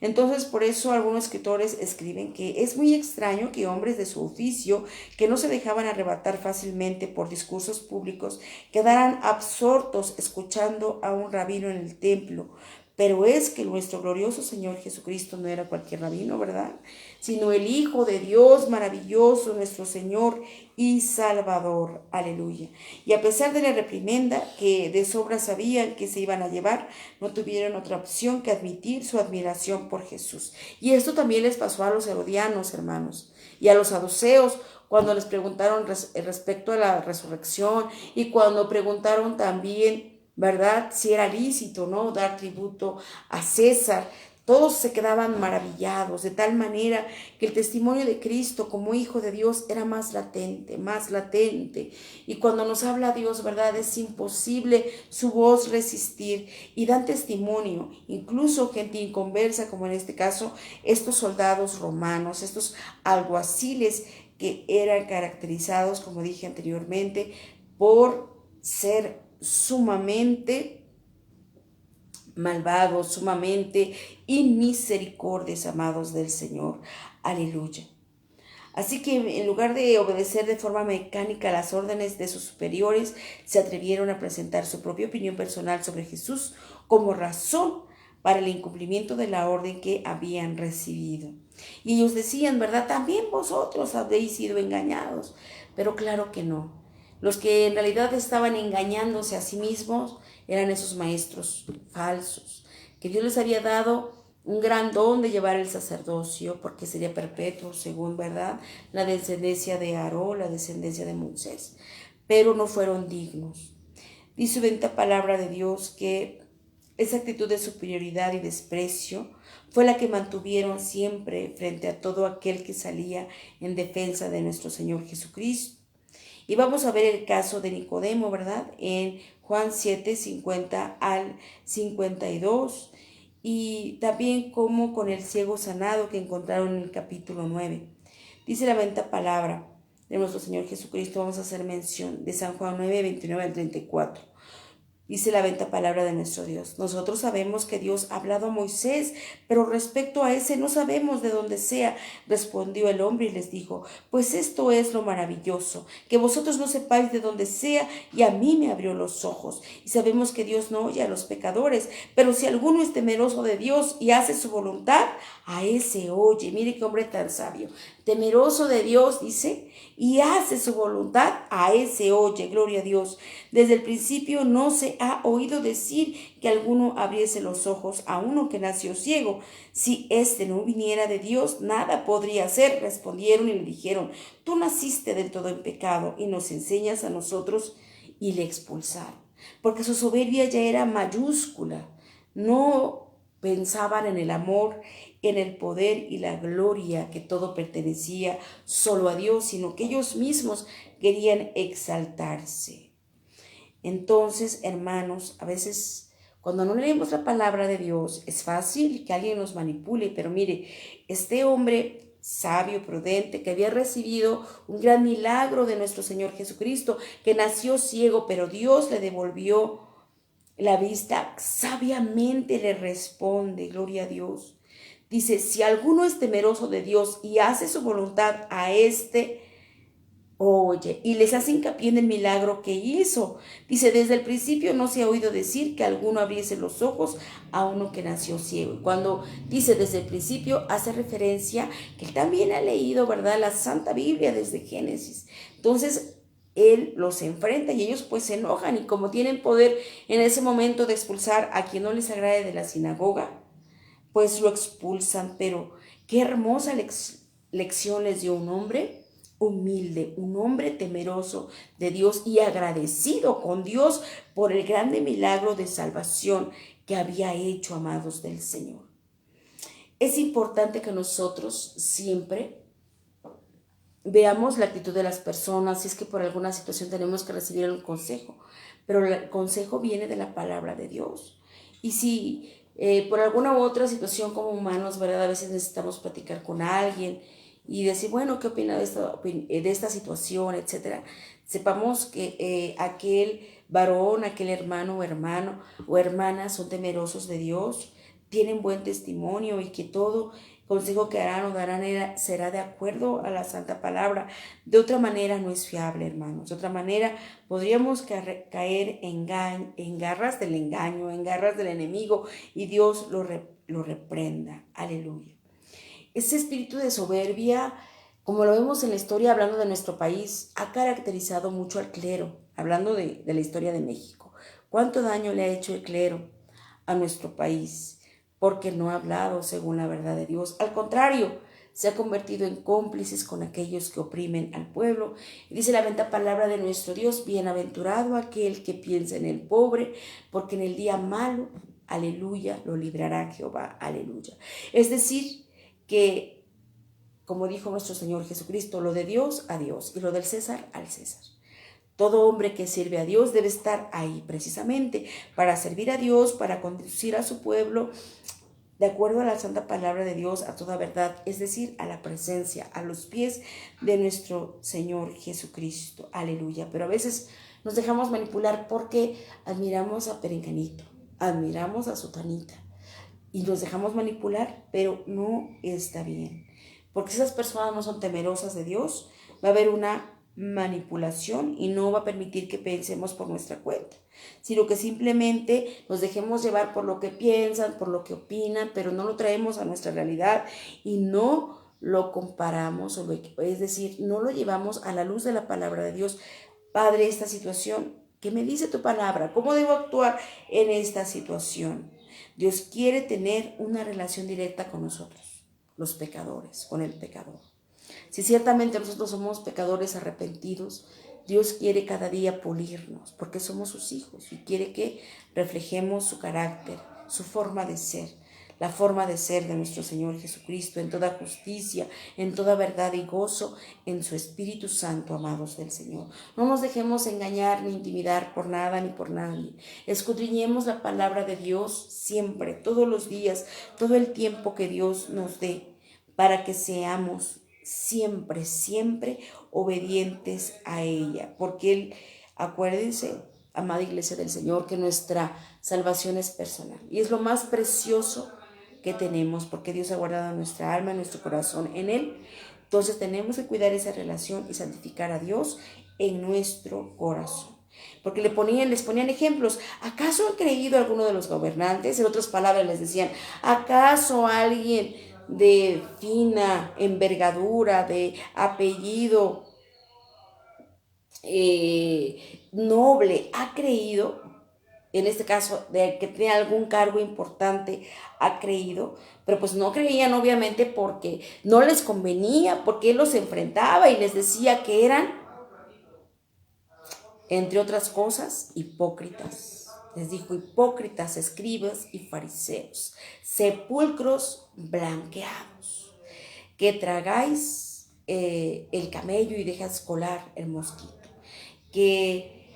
Entonces, por eso algunos escritores escriben que es muy extraño que hombres de su oficio, que no se dejaban arrebatar fácilmente por discursos públicos, quedaran absortos escuchando a un rabino en el templo. Pero es que nuestro glorioso Señor Jesucristo no era cualquier rabino, ¿verdad? Sino el Hijo de Dios maravilloso, nuestro Señor y Salvador. Aleluya. Y a pesar de la reprimenda que de sobra sabían que se iban a llevar, no tuvieron otra opción que admitir su admiración por Jesús. Y esto también les pasó a los herodianos, hermanos, y a los saduceos, cuando les preguntaron respecto a la resurrección y cuando preguntaron también, ¿verdad?, si era lícito, ¿no?, dar tributo a César. Todos se quedaban maravillados, de tal manera que el testimonio de Cristo como Hijo de Dios era más latente, más latente. Y cuando nos habla Dios, ¿verdad?, es imposible su voz resistir. Y dan testimonio, incluso gente inconversa, como en este caso, estos soldados romanos, estos alguaciles que eran caracterizados, como dije anteriormente, por ser sumamente malvados, sumamente inmisericordias, amados del Señor. Aleluya. Así que en lugar de obedecer de forma mecánica las órdenes de sus superiores, se atrevieron a presentar su propia opinión personal sobre Jesús como razón para el incumplimiento de la orden que habían recibido. Y ellos decían, ¿verdad?, también vosotros habéis sido engañados. Pero claro que no. Los que en realidad estaban engañándose a sí mismos eran esos maestros falsos, que Dios les había dado un gran don de llevar el sacerdocio, porque sería perpetuo, según, ¿verdad?, la descendencia de Aarón, la descendencia de Moisés, pero no fueron dignos. Dice bendita palabra de Dios que esa actitud de superioridad y desprecio fue la que mantuvieron siempre frente a todo aquel que salía en defensa de nuestro Señor Jesucristo. Y vamos a ver el caso de Nicodemo, ¿verdad?, en Juan 7, 50 al 52. Y también como con el ciego sanado que encontraron en el capítulo 9. Dice la bendita palabra de nuestro Señor Jesucristo. Vamos a hacer mención de San Juan 9, 29 al 34. Dice la bendita palabra de nuestro Dios. Nosotros sabemos que Dios ha hablado a Moisés, pero respecto a ese no sabemos de dónde sea. Respondió el hombre y les dijo, pues esto es lo maravilloso, que vosotros no sepáis de dónde sea, y a mí me abrió los ojos. Y sabemos que Dios no oye a los pecadores, pero si alguno es temeroso de Dios y hace su voluntad, a ese oye. Mire qué hombre tan sabio, temeroso de Dios, dice, y hace su voluntad, a ese oye, gloria a Dios. Desde el principio no se ha oído decir que alguno abriese los ojos a uno que nació ciego. Si éste no viniera de Dios, nada podría hacer. Respondieron y le dijeron, tú naciste del todo en pecado y nos enseñas a nosotros, y le expulsaron. Porque su soberbia ya era mayúscula. No pensaban en el amor, en el poder y la gloria, que todo pertenecía solo a Dios, sino que ellos mismos querían exaltarse. Entonces, hermanos, a veces cuando no leemos la palabra de Dios, es fácil que alguien nos manipule, pero mire, este hombre sabio, prudente, que había recibido un gran milagro de nuestro Señor Jesucristo, que nació ciego, pero Dios le devolvió la vista, sabiamente le responde, gloria a Dios. Dice, si alguno es temeroso de Dios y hace su voluntad, a este oye, y les hace hincapié en el milagro que hizo. Dice, desde el principio no se ha oído decir que alguno abriese los ojos a uno que nació ciego. Y cuando dice desde el principio, hace referencia que él también ha leído, ¿verdad?, la Santa Biblia desde Génesis. Entonces, él los enfrenta y ellos pues se enojan, y como tienen poder en ese momento de expulsar a quien no les agrade de la sinagoga, pues lo expulsan. Pero qué hermosa lección les dio un hombre humilde, un hombre temeroso de Dios y agradecido con Dios por el grande milagro de salvación que había hecho, amados del Señor. Es importante que nosotros siempre veamos la actitud de las personas, si es que por alguna situación tenemos que recibir un consejo, pero el consejo viene de la palabra de Dios. Y si por alguna u otra situación como humanos, ¿verdad?, a veces necesitamos platicar con alguien y decir, bueno, ¿qué opina de esta situación, etcétera? Sepamos que aquel varón, aquel hermano o hermana son temerosos de Dios, tienen buen testimonio, y que todo consejo que harán o darán será de acuerdo a la santa palabra. De otra manera no es fiable, hermanos. De otra manera podríamos caer en garras del engaño, en garras del enemigo, y Dios lo reprenda. Aleluya. Ese espíritu de soberbia, como lo vemos en la historia, hablando de nuestro país, ha caracterizado mucho al clero, hablando de la historia de México. ¿Cuánto daño le ha hecho el clero a nuestro país? Porque no ha hablado según la verdad de Dios. Al contrario, se ha convertido en cómplices con aquellos que oprimen al pueblo. Y dice la bendita palabra de nuestro Dios, bienaventurado aquel que piensa en el pobre, porque en el día malo, aleluya, lo librará Jehová, aleluya. Es decir, que, como dijo nuestro Señor Jesucristo, lo de Dios a Dios y lo del César al César. Todo hombre que sirve a Dios debe estar ahí precisamente para servir a Dios, para conducir a su pueblo de acuerdo a la santa palabra de Dios, a toda verdad, es decir, a la presencia, a los pies de nuestro Señor Jesucristo. Aleluya. Pero a veces nos dejamos manipular porque admiramos a Perenganito, admiramos a Sotanita, y nos dejamos manipular, pero no está bien. Porque si esas personas no son temerosas de Dios, va a haber una manipulación y no va a permitir que pensemos por nuestra cuenta, sino que simplemente nos dejemos llevar por lo que piensan, por lo que opinan, pero no lo traemos a nuestra realidad y no lo comparamos, es decir, no lo llevamos a la luz de la palabra de Dios. Padre, esta situación, ¿qué me dice tu palabra? ¿Cómo debo actuar en esta situación? Dios quiere tener una relación directa con nosotros, los pecadores, con el pecador. Si ciertamente nosotros somos pecadores arrepentidos, Dios quiere cada día pulirnos, porque somos sus hijos, y quiere que reflejemos su carácter, su forma de ser, la forma de ser de nuestro Señor Jesucristo, en toda justicia, en toda verdad y gozo, en su Espíritu Santo, amados del Señor. No nos dejemos engañar ni intimidar por nada ni por nadie. Escudriñemos la palabra de Dios siempre, todos los días, todo el tiempo que Dios nos dé, para que seamos siempre, siempre obedientes a ella, porque Él, acuérdense, amada iglesia del Señor, que nuestra salvación es personal y es lo más precioso que tenemos, porque Dios ha guardado nuestra alma, nuestro corazón en Él. Entonces tenemos que cuidar esa relación y santificar a Dios en nuestro corazón. Porque les ponían ejemplos. ¿Acaso han creído alguno de los gobernantes? En otras palabras les decían, ¿acaso alguien de fina envergadura, de apellido noble, ha creído, en este caso, de que tenía algún cargo importante, ha creído, pero pues no creían obviamente porque no les convenía, porque él los enfrentaba y les decía que eran, entre otras cosas, hipócritas. Les dijo: hipócritas, escribas y fariseos, sepulcros blanqueados, que tragáis el camello y dejas colar el mosquito. Que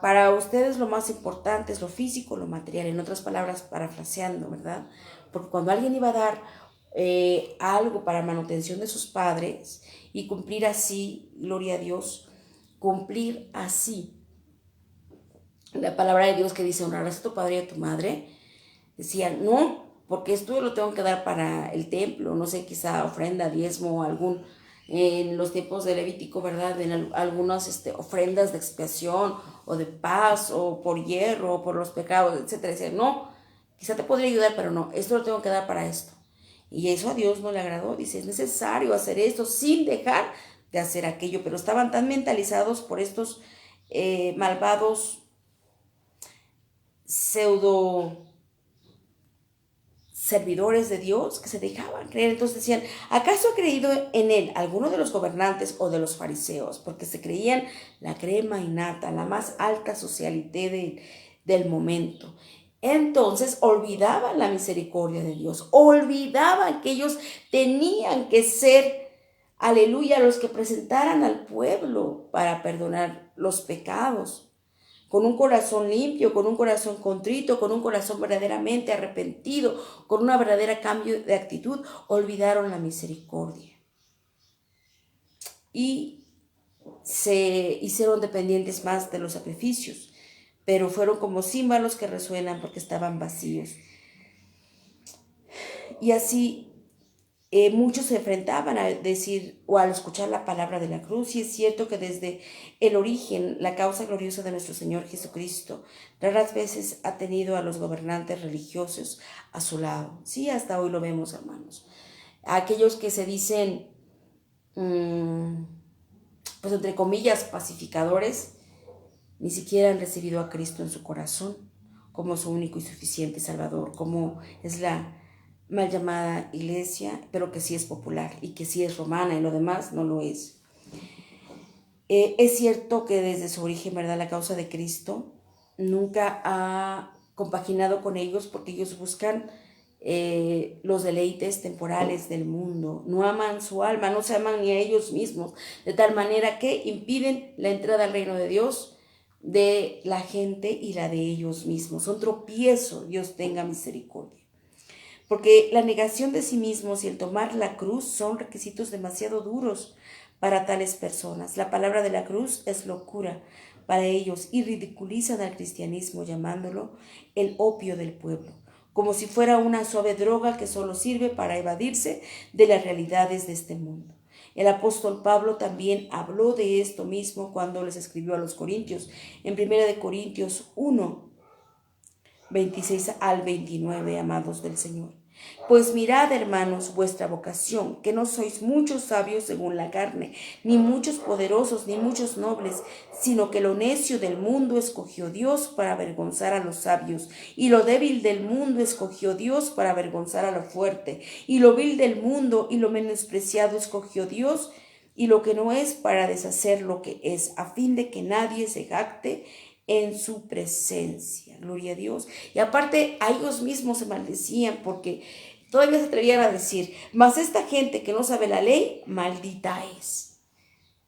para ustedes lo más importante es lo físico, lo material, en otras palabras, parafraseando, ¿verdad? Porque cuando alguien iba a dar algo para manutención de sus padres y cumplir así, gloria a Dios, cumplir así la palabra de Dios que dice: honrarás a tu padre y a tu madre, decían: no, porque esto lo tengo que dar para el templo, no sé, quizá ofrenda, diezmo, algún, en los tiempos de Levítico, ¿verdad? En algunas ofrendas de expiación o de paz o por hierro o por los pecados, etcétera. Decían: no, quizá te podría ayudar, pero no, esto lo tengo que dar para esto. Y eso a Dios no le agradó. Dice: es necesario hacer esto sin dejar de hacer aquello. Pero estaban tan mentalizados por estos malvados pseudo servidores de Dios que se dejaban creer. Entonces decían: ¿acaso ha creído en él alguno de los gobernantes o de los fariseos? Porque se creían la crema innata, la más alta socialité del momento. Entonces olvidaban la misericordia de Dios, olvidaban que ellos tenían que ser, aleluya, los que presentaran al pueblo para perdonar los pecados. Con un corazón limpio, con un corazón contrito, con un corazón verdaderamente arrepentido, con una verdadera cambio de actitud, olvidaron la misericordia y se hicieron dependientes más de los sacrificios, pero fueron como címbalos que resuenan porque estaban vacíos. Y así muchos se enfrentaban a decir o al escuchar la palabra de la cruz. Y es cierto que desde el origen, la causa gloriosa de nuestro Señor Jesucristo raras veces ha tenido a los gobernantes religiosos a su lado. Sí, hasta hoy lo vemos, hermanos. Aquellos que se dicen, pues entre comillas, pacificadores, ni siquiera han recibido a Cristo en su corazón como su único y suficiente Salvador, como es la mal llamada iglesia, pero que sí es popular y que sí es romana, y lo demás no lo es. Es cierto que desde su origen, ¿verdad?, la causa de Cristo nunca ha compaginado con ellos, porque ellos buscan los deleites temporales del mundo, no aman su alma, no se aman ni a ellos mismos, de tal manera que impiden la entrada al reino de Dios de la gente y la de ellos mismos. Son tropiezo, Dios tenga misericordia. Porque la negación de sí mismos y el tomar la cruz son requisitos demasiado duros para tales personas. La palabra de la cruz es locura para ellos y ridiculizan al cristianismo llamándolo el opio del pueblo, como si fuera una suave droga que solo sirve para evadirse de las realidades de este mundo. El apóstol Pablo también habló de esto mismo cuando les escribió a los Corintios, en 1 Corintios 1, 26 al 29, amados del Señor. Pues mirad, hermanos, vuestra vocación, que no sois muchos sabios según la carne, ni muchos poderosos, ni muchos nobles, sino que lo necio del mundo escogió Dios para avergonzar a los sabios, y lo débil del mundo escogió Dios para avergonzar a lo fuerte, y lo vil del mundo y lo menospreciado escogió Dios, y lo que no es, para deshacer lo que es, a fin de que nadie se jacte en su presencia. Gloria a Dios. Y aparte, a ellos mismos se maldecían, porque todavía se atrevían a decir: mas esta gente que no sabe la ley, maldita es.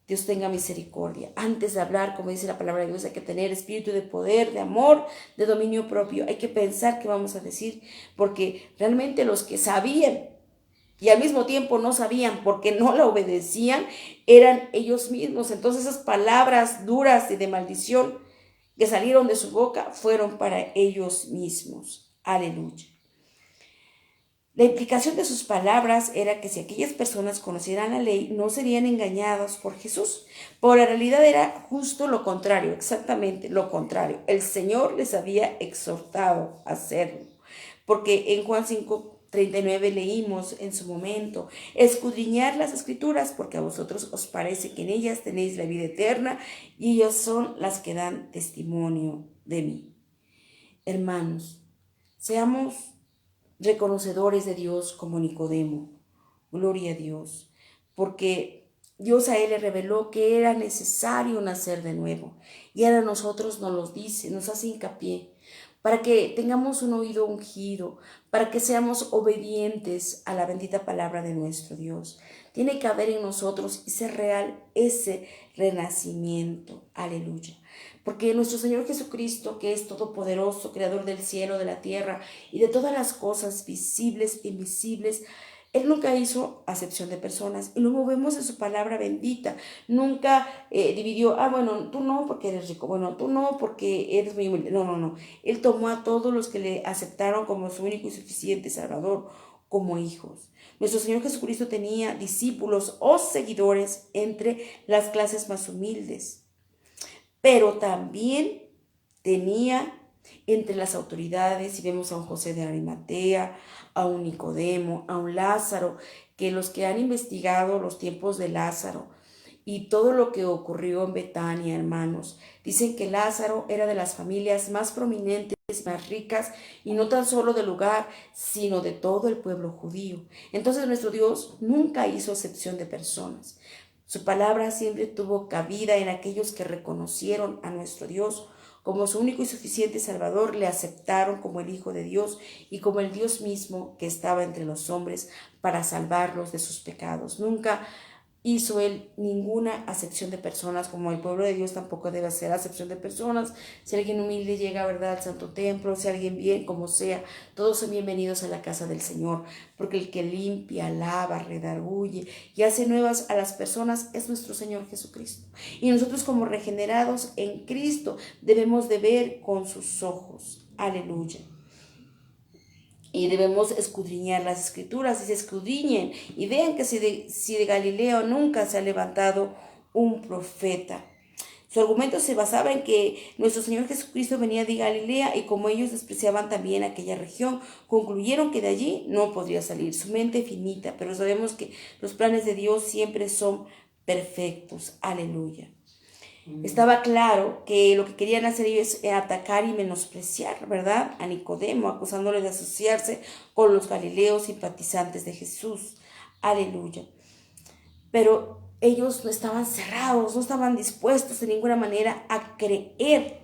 Dios tenga misericordia. Antes de hablar, como dice la palabra de Dios, hay que tener espíritu de poder, de amor, de dominio propio. Hay que pensar qué vamos a decir, porque realmente los que sabían y al mismo tiempo no sabían porque no la obedecían, eran ellos mismos. Entonces esas palabras duras y de maldición que salieron de su boca fueron para ellos mismos. Aleluya. La implicación de sus palabras era que si aquellas personas conocieran la ley, no serían engañados por Jesús. Pero la realidad era justo lo contrario, exactamente lo contrario. El Señor les había exhortado a hacerlo. Porque en Juan 5, 39 leímos en su momento: escudriñar las escrituras, porque a vosotros os parece que en ellas tenéis la vida eterna, y ellas son las que dan testimonio de mí. Hermanos, seamos reconocedores de Dios como Nicodemo. Gloria a Dios, porque Dios a él le reveló que era necesario nacer de nuevo, y ahora a nosotros nos lo dice, nos hace hincapié, para que tengamos un oído ungido, para que seamos obedientes a la bendita palabra de nuestro Dios. Tiene que haber en nosotros y ser real ese renacimiento. Aleluya. Porque nuestro Señor Jesucristo, que es todopoderoso, creador del cielo, de la tierra y de todas las cosas visibles e invisibles, Él nunca hizo acepción de personas, y lo vemos en su palabra bendita. Nunca dividió: bueno, tú no porque eres rico, bueno, tú no porque eres muy humilde. No, no, no. Él tomó a todos los que le aceptaron como su único y suficiente Salvador, como hijos. Nuestro Señor Jesucristo tenía discípulos o seguidores entre las clases más humildes, pero también tenía entre las autoridades, y vemos a un José de Arimatea, a un Nicodemo, a un Lázaro, que los que han investigado los tiempos de Lázaro y todo lo que ocurrió en Betania, hermanos, dicen que Lázaro era de las familias más prominentes, más ricas, y no tan solo del lugar, sino de todo el pueblo judío. Entonces nuestro Dios nunca hizo excepción de personas. Su palabra siempre tuvo cabida en aquellos que reconocieron a nuestro Dios como su único y suficiente Salvador, le aceptaron como el Hijo de Dios y como el Dios mismo que estaba entre los hombres para salvarlos de sus pecados. Nunca hizo Él ninguna acepción de personas, como el pueblo de Dios tampoco debe hacer acepción de personas. Si alguien humilde llega, ¿verdad?, al santo templo, si alguien bien, como sea, todos son bienvenidos a la casa del Señor, porque el que limpia, lava, redarguye y hace nuevas a las personas es nuestro Señor Jesucristo. Y nosotros, como regenerados en Cristo, debemos de ver con sus ojos. Aleluya. Y debemos escudriñar las escrituras, y se escudriñen y vean que si de Galileo nunca se ha levantado un profeta. Su argumento se basaba en que nuestro Señor Jesucristo venía de Galilea, y como ellos despreciaban también aquella región, concluyeron que de allí no podría salir. Su mente finita, pero sabemos que los planes de Dios siempre son perfectos. Aleluya. Estaba claro que lo que querían hacer ellos era atacar y menospreciar, ¿verdad?, a Nicodemo, acusándole de asociarse con los galileos simpatizantes de Jesús. Aleluya. Pero ellos no estaban cerrados, no estaban dispuestos de ninguna manera a creer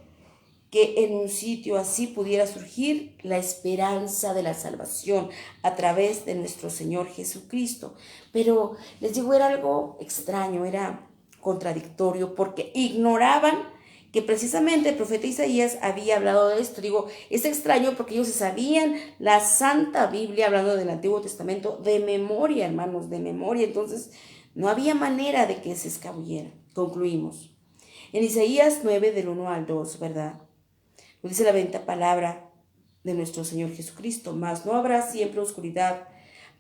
que en un sitio así pudiera surgir la esperanza de la salvación a través de nuestro Señor Jesucristo. Pero les digo, era algo extraño, era contradictorio, porque ignoraban que precisamente el profeta Isaías había hablado de esto. Digo, es extraño porque ellos sabían la Santa Biblia, hablando del Antiguo Testamento, de memoria, hermanos, de memoria. Entonces, no había manera de que se escabulleran. Concluimos. En Isaías 9, del 1 al 2, ¿verdad?, nos dice la bendita palabra de nuestro Señor Jesucristo: mas no habrá siempre oscuridad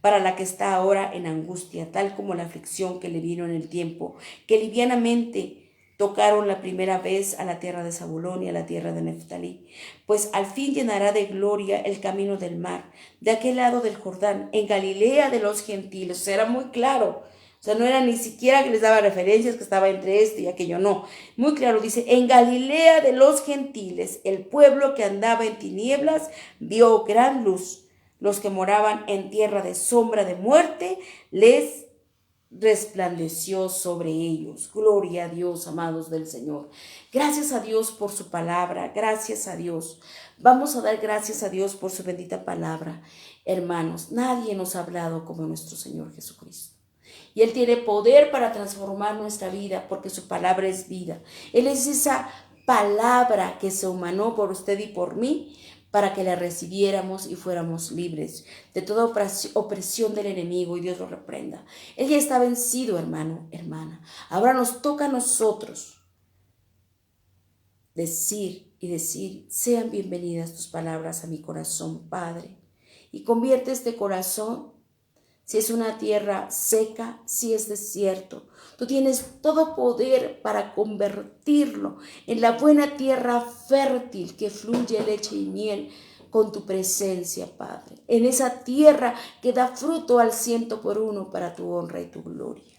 para la que está ahora en angustia, tal como la aflicción que le vino en el tiempo que livianamente tocaron la primera vez a la tierra de Zabulón y a la tierra de Neftalí, pues al fin llenará de gloria el camino del mar, de aquel lado del Jordán, en Galilea de los gentiles. O sea, era muy claro. O sea, no era ni siquiera que les daba referencias que estaba entre esto y aquello, no. Muy claro, dice: en Galilea de los gentiles, el pueblo que andaba en tinieblas vio gran luz. Los que moraban en tierra de sombra de muerte, les resplandeció sobre ellos. Gloria a Dios, amados del Señor. Gracias a Dios por su palabra, gracias a Dios. Vamos a dar gracias a Dios por su bendita palabra. Hermanos, nadie nos ha hablado como nuestro Señor Jesucristo. Y Él tiene poder para transformar nuestra vida, porque su palabra es vida. Él es esa palabra que se humanó por usted y por mí, para que la recibiéramos y fuéramos libres de toda opresión del enemigo, y Dios lo reprenda. Él ya está vencido, hermano, hermana. Ahora nos toca a nosotros decir: sean bienvenidas tus palabras a mi corazón, Padre. Y convierte este corazón, si es una tierra seca, si es desierto, tú tienes todo poder para convertirlo en la buena tierra fértil que fluye leche y miel, con tu presencia, Padre, en esa tierra que da fruto al 100 por 1 para tu honra y tu gloria.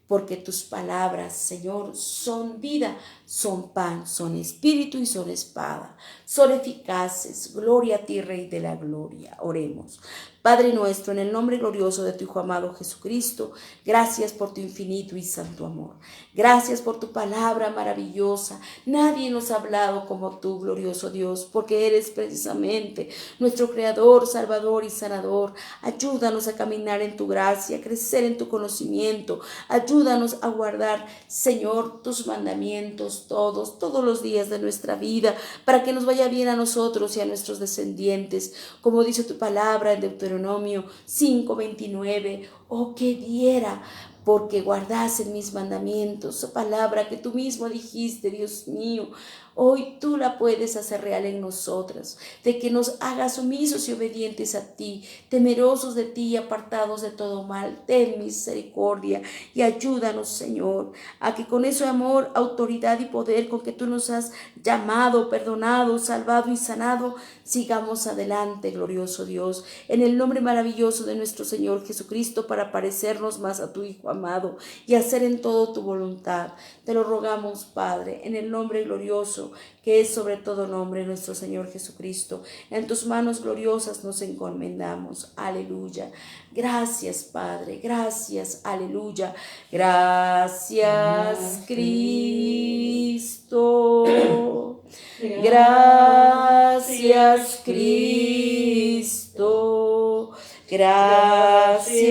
Porque tus palabras, Señor, son vida, son pan, son espíritu y son espada, son eficaces. Gloria a ti, Rey de la gloria. Oremos. Padre nuestro, en el nombre glorioso de tu Hijo amado Jesucristo, gracias por tu infinito y santo amor. Gracias por tu palabra maravillosa. Nadie nos ha hablado como tú, glorioso Dios, porque eres precisamente nuestro Creador, Salvador y Sanador. Ayúdanos a caminar en tu gracia, a crecer en tu conocimiento. Ayúdanos a guardar, Señor, tus mandamientos todos los días de nuestra vida, para que nos vaya bien a nosotros y a nuestros descendientes. Como dice tu palabra en Deuteronomio 5:29, oh, que diera porque guardasen mis mandamientos, palabra que tú mismo dijiste, Dios mío. Hoy tú la puedes hacer real en nosotras, de que nos hagas sumisos y obedientes a ti, temerosos de ti y apartados de todo mal. Ten misericordia y ayúdanos, Señor, a que con ese amor, autoridad y poder con que tú nos has llamado, perdonado, salvado y sanado, sigamos adelante, glorioso Dios, en el nombre maravilloso de nuestro Señor Jesucristo, para parecernos más a tu Hijo amado y hacer en todo tu voluntad. Te lo rogamos, Padre, en el nombre glorioso que es sobre todo nombre, nuestro Señor Jesucristo. En tus manos gloriosas nos encomendamos. Aleluya. Gracias, Padre. Gracias. Aleluya. Gracias, Cristo. Gracias, Cristo. Gracias,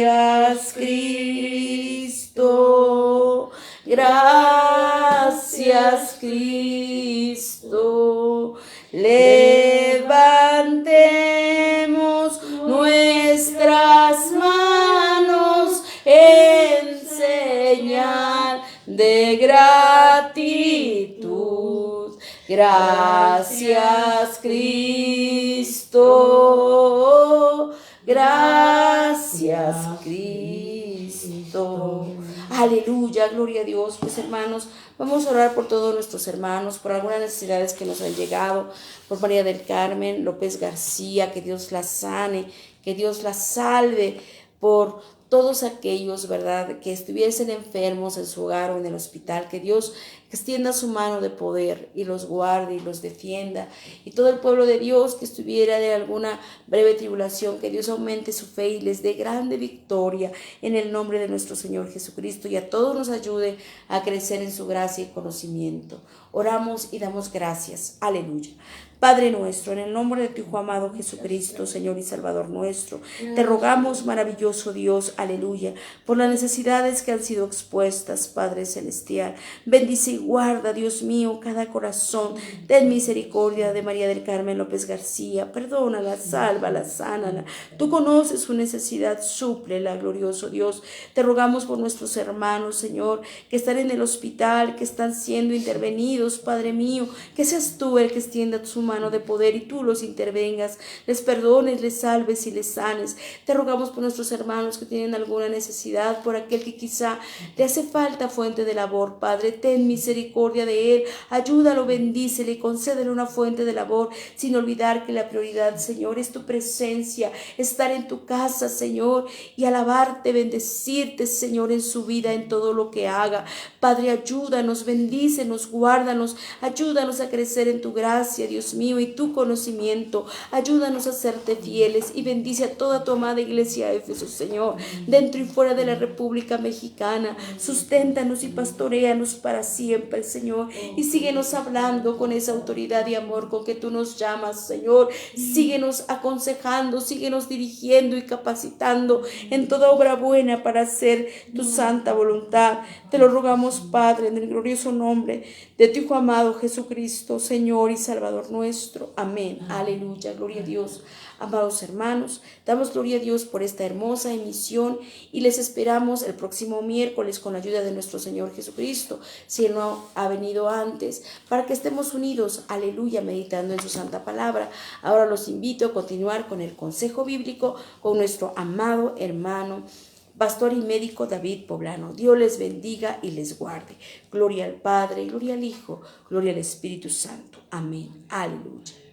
Cristo. Gracias, Cristo. Levantemos nuestras manos en señal de gratitud. Gracias, Cristo. Gracias, Cristo. Aleluya, gloria a Dios. Pues hermanos, vamos a orar por todos nuestros hermanos, por algunas necesidades que nos han llegado, por María del Carmen López García, que Dios la sane, que Dios la salve, por todos aquellos, ¿verdad?, que estuviesen enfermos en su hogar o en el hospital, que Dios extienda su mano de poder y los guarde y los defienda. Y todo el pueblo de Dios que estuviera de alguna breve tribulación, que Dios aumente su fe y les dé grande victoria en el nombre de nuestro Señor Jesucristo, y a todos nos ayude a crecer en su gracia y conocimiento. Oramos y damos gracias. Aleluya. Padre nuestro, en el nombre de tu Hijo amado Jesucristo, Señor y Salvador nuestro, te rogamos, maravilloso Dios, aleluya, por las necesidades que han sido expuestas, Padre Celestial. Bendice y guarda, Dios mío, cada corazón. Ten misericordia de María del Carmen López García. Perdónala, sálvala, sánala. Tú conoces su necesidad, súplela, glorioso Dios. Te rogamos por nuestros hermanos, Señor, que están en el hospital, que están siendo intervenidos, Padre mío, que seas tú el que extienda su mano de poder y tú los intervengas, les perdones, les salves y les sanes. Te rogamos por nuestros hermanos que tienen alguna necesidad, por aquel que quizá le hace falta fuente de labor. Padre, ten misericordia de él, ayúdalo, bendícele y concédele una fuente de labor, sin olvidar que la prioridad, Señor, es tu presencia, estar en tu casa, Señor, y alabarte, bendecirte, Señor, en su vida, en todo lo que haga. Padre, ayúdanos, bendícenos, guárdanos, ayúdanos a crecer en tu gracia, Dios mío, y tu conocimiento. Ayúdanos a serte fieles y bendice a toda tu amada iglesia Éfeso, Señor, dentro y fuera de la República Mexicana. Susténtanos y pastoréanos para siempre, Señor, y síguenos hablando con esa autoridad y amor con que tú nos llamas, Señor. Síguenos aconsejando, síguenos dirigiendo y capacitando en toda obra buena para hacer tu santa voluntad. Te lo rogamos, Padre, en el glorioso nombre de tu Hijo amado Jesucristo, Señor y Salvador nuestro. Amén. Aleluya. Gloria a Dios. Amados hermanos, damos gloria a Dios por esta hermosa emisión y les esperamos el próximo miércoles con la ayuda de nuestro Señor Jesucristo, si Él no ha venido antes, para que estemos unidos, aleluya, meditando en su santa palabra. Ahora los invito a continuar con el consejo bíblico con nuestro amado hermano pastor y médico David Poblano. Dios les bendiga y les guarde. Gloria al Padre, gloria al Hijo, gloria al Espíritu Santo. Amén. Aleluya.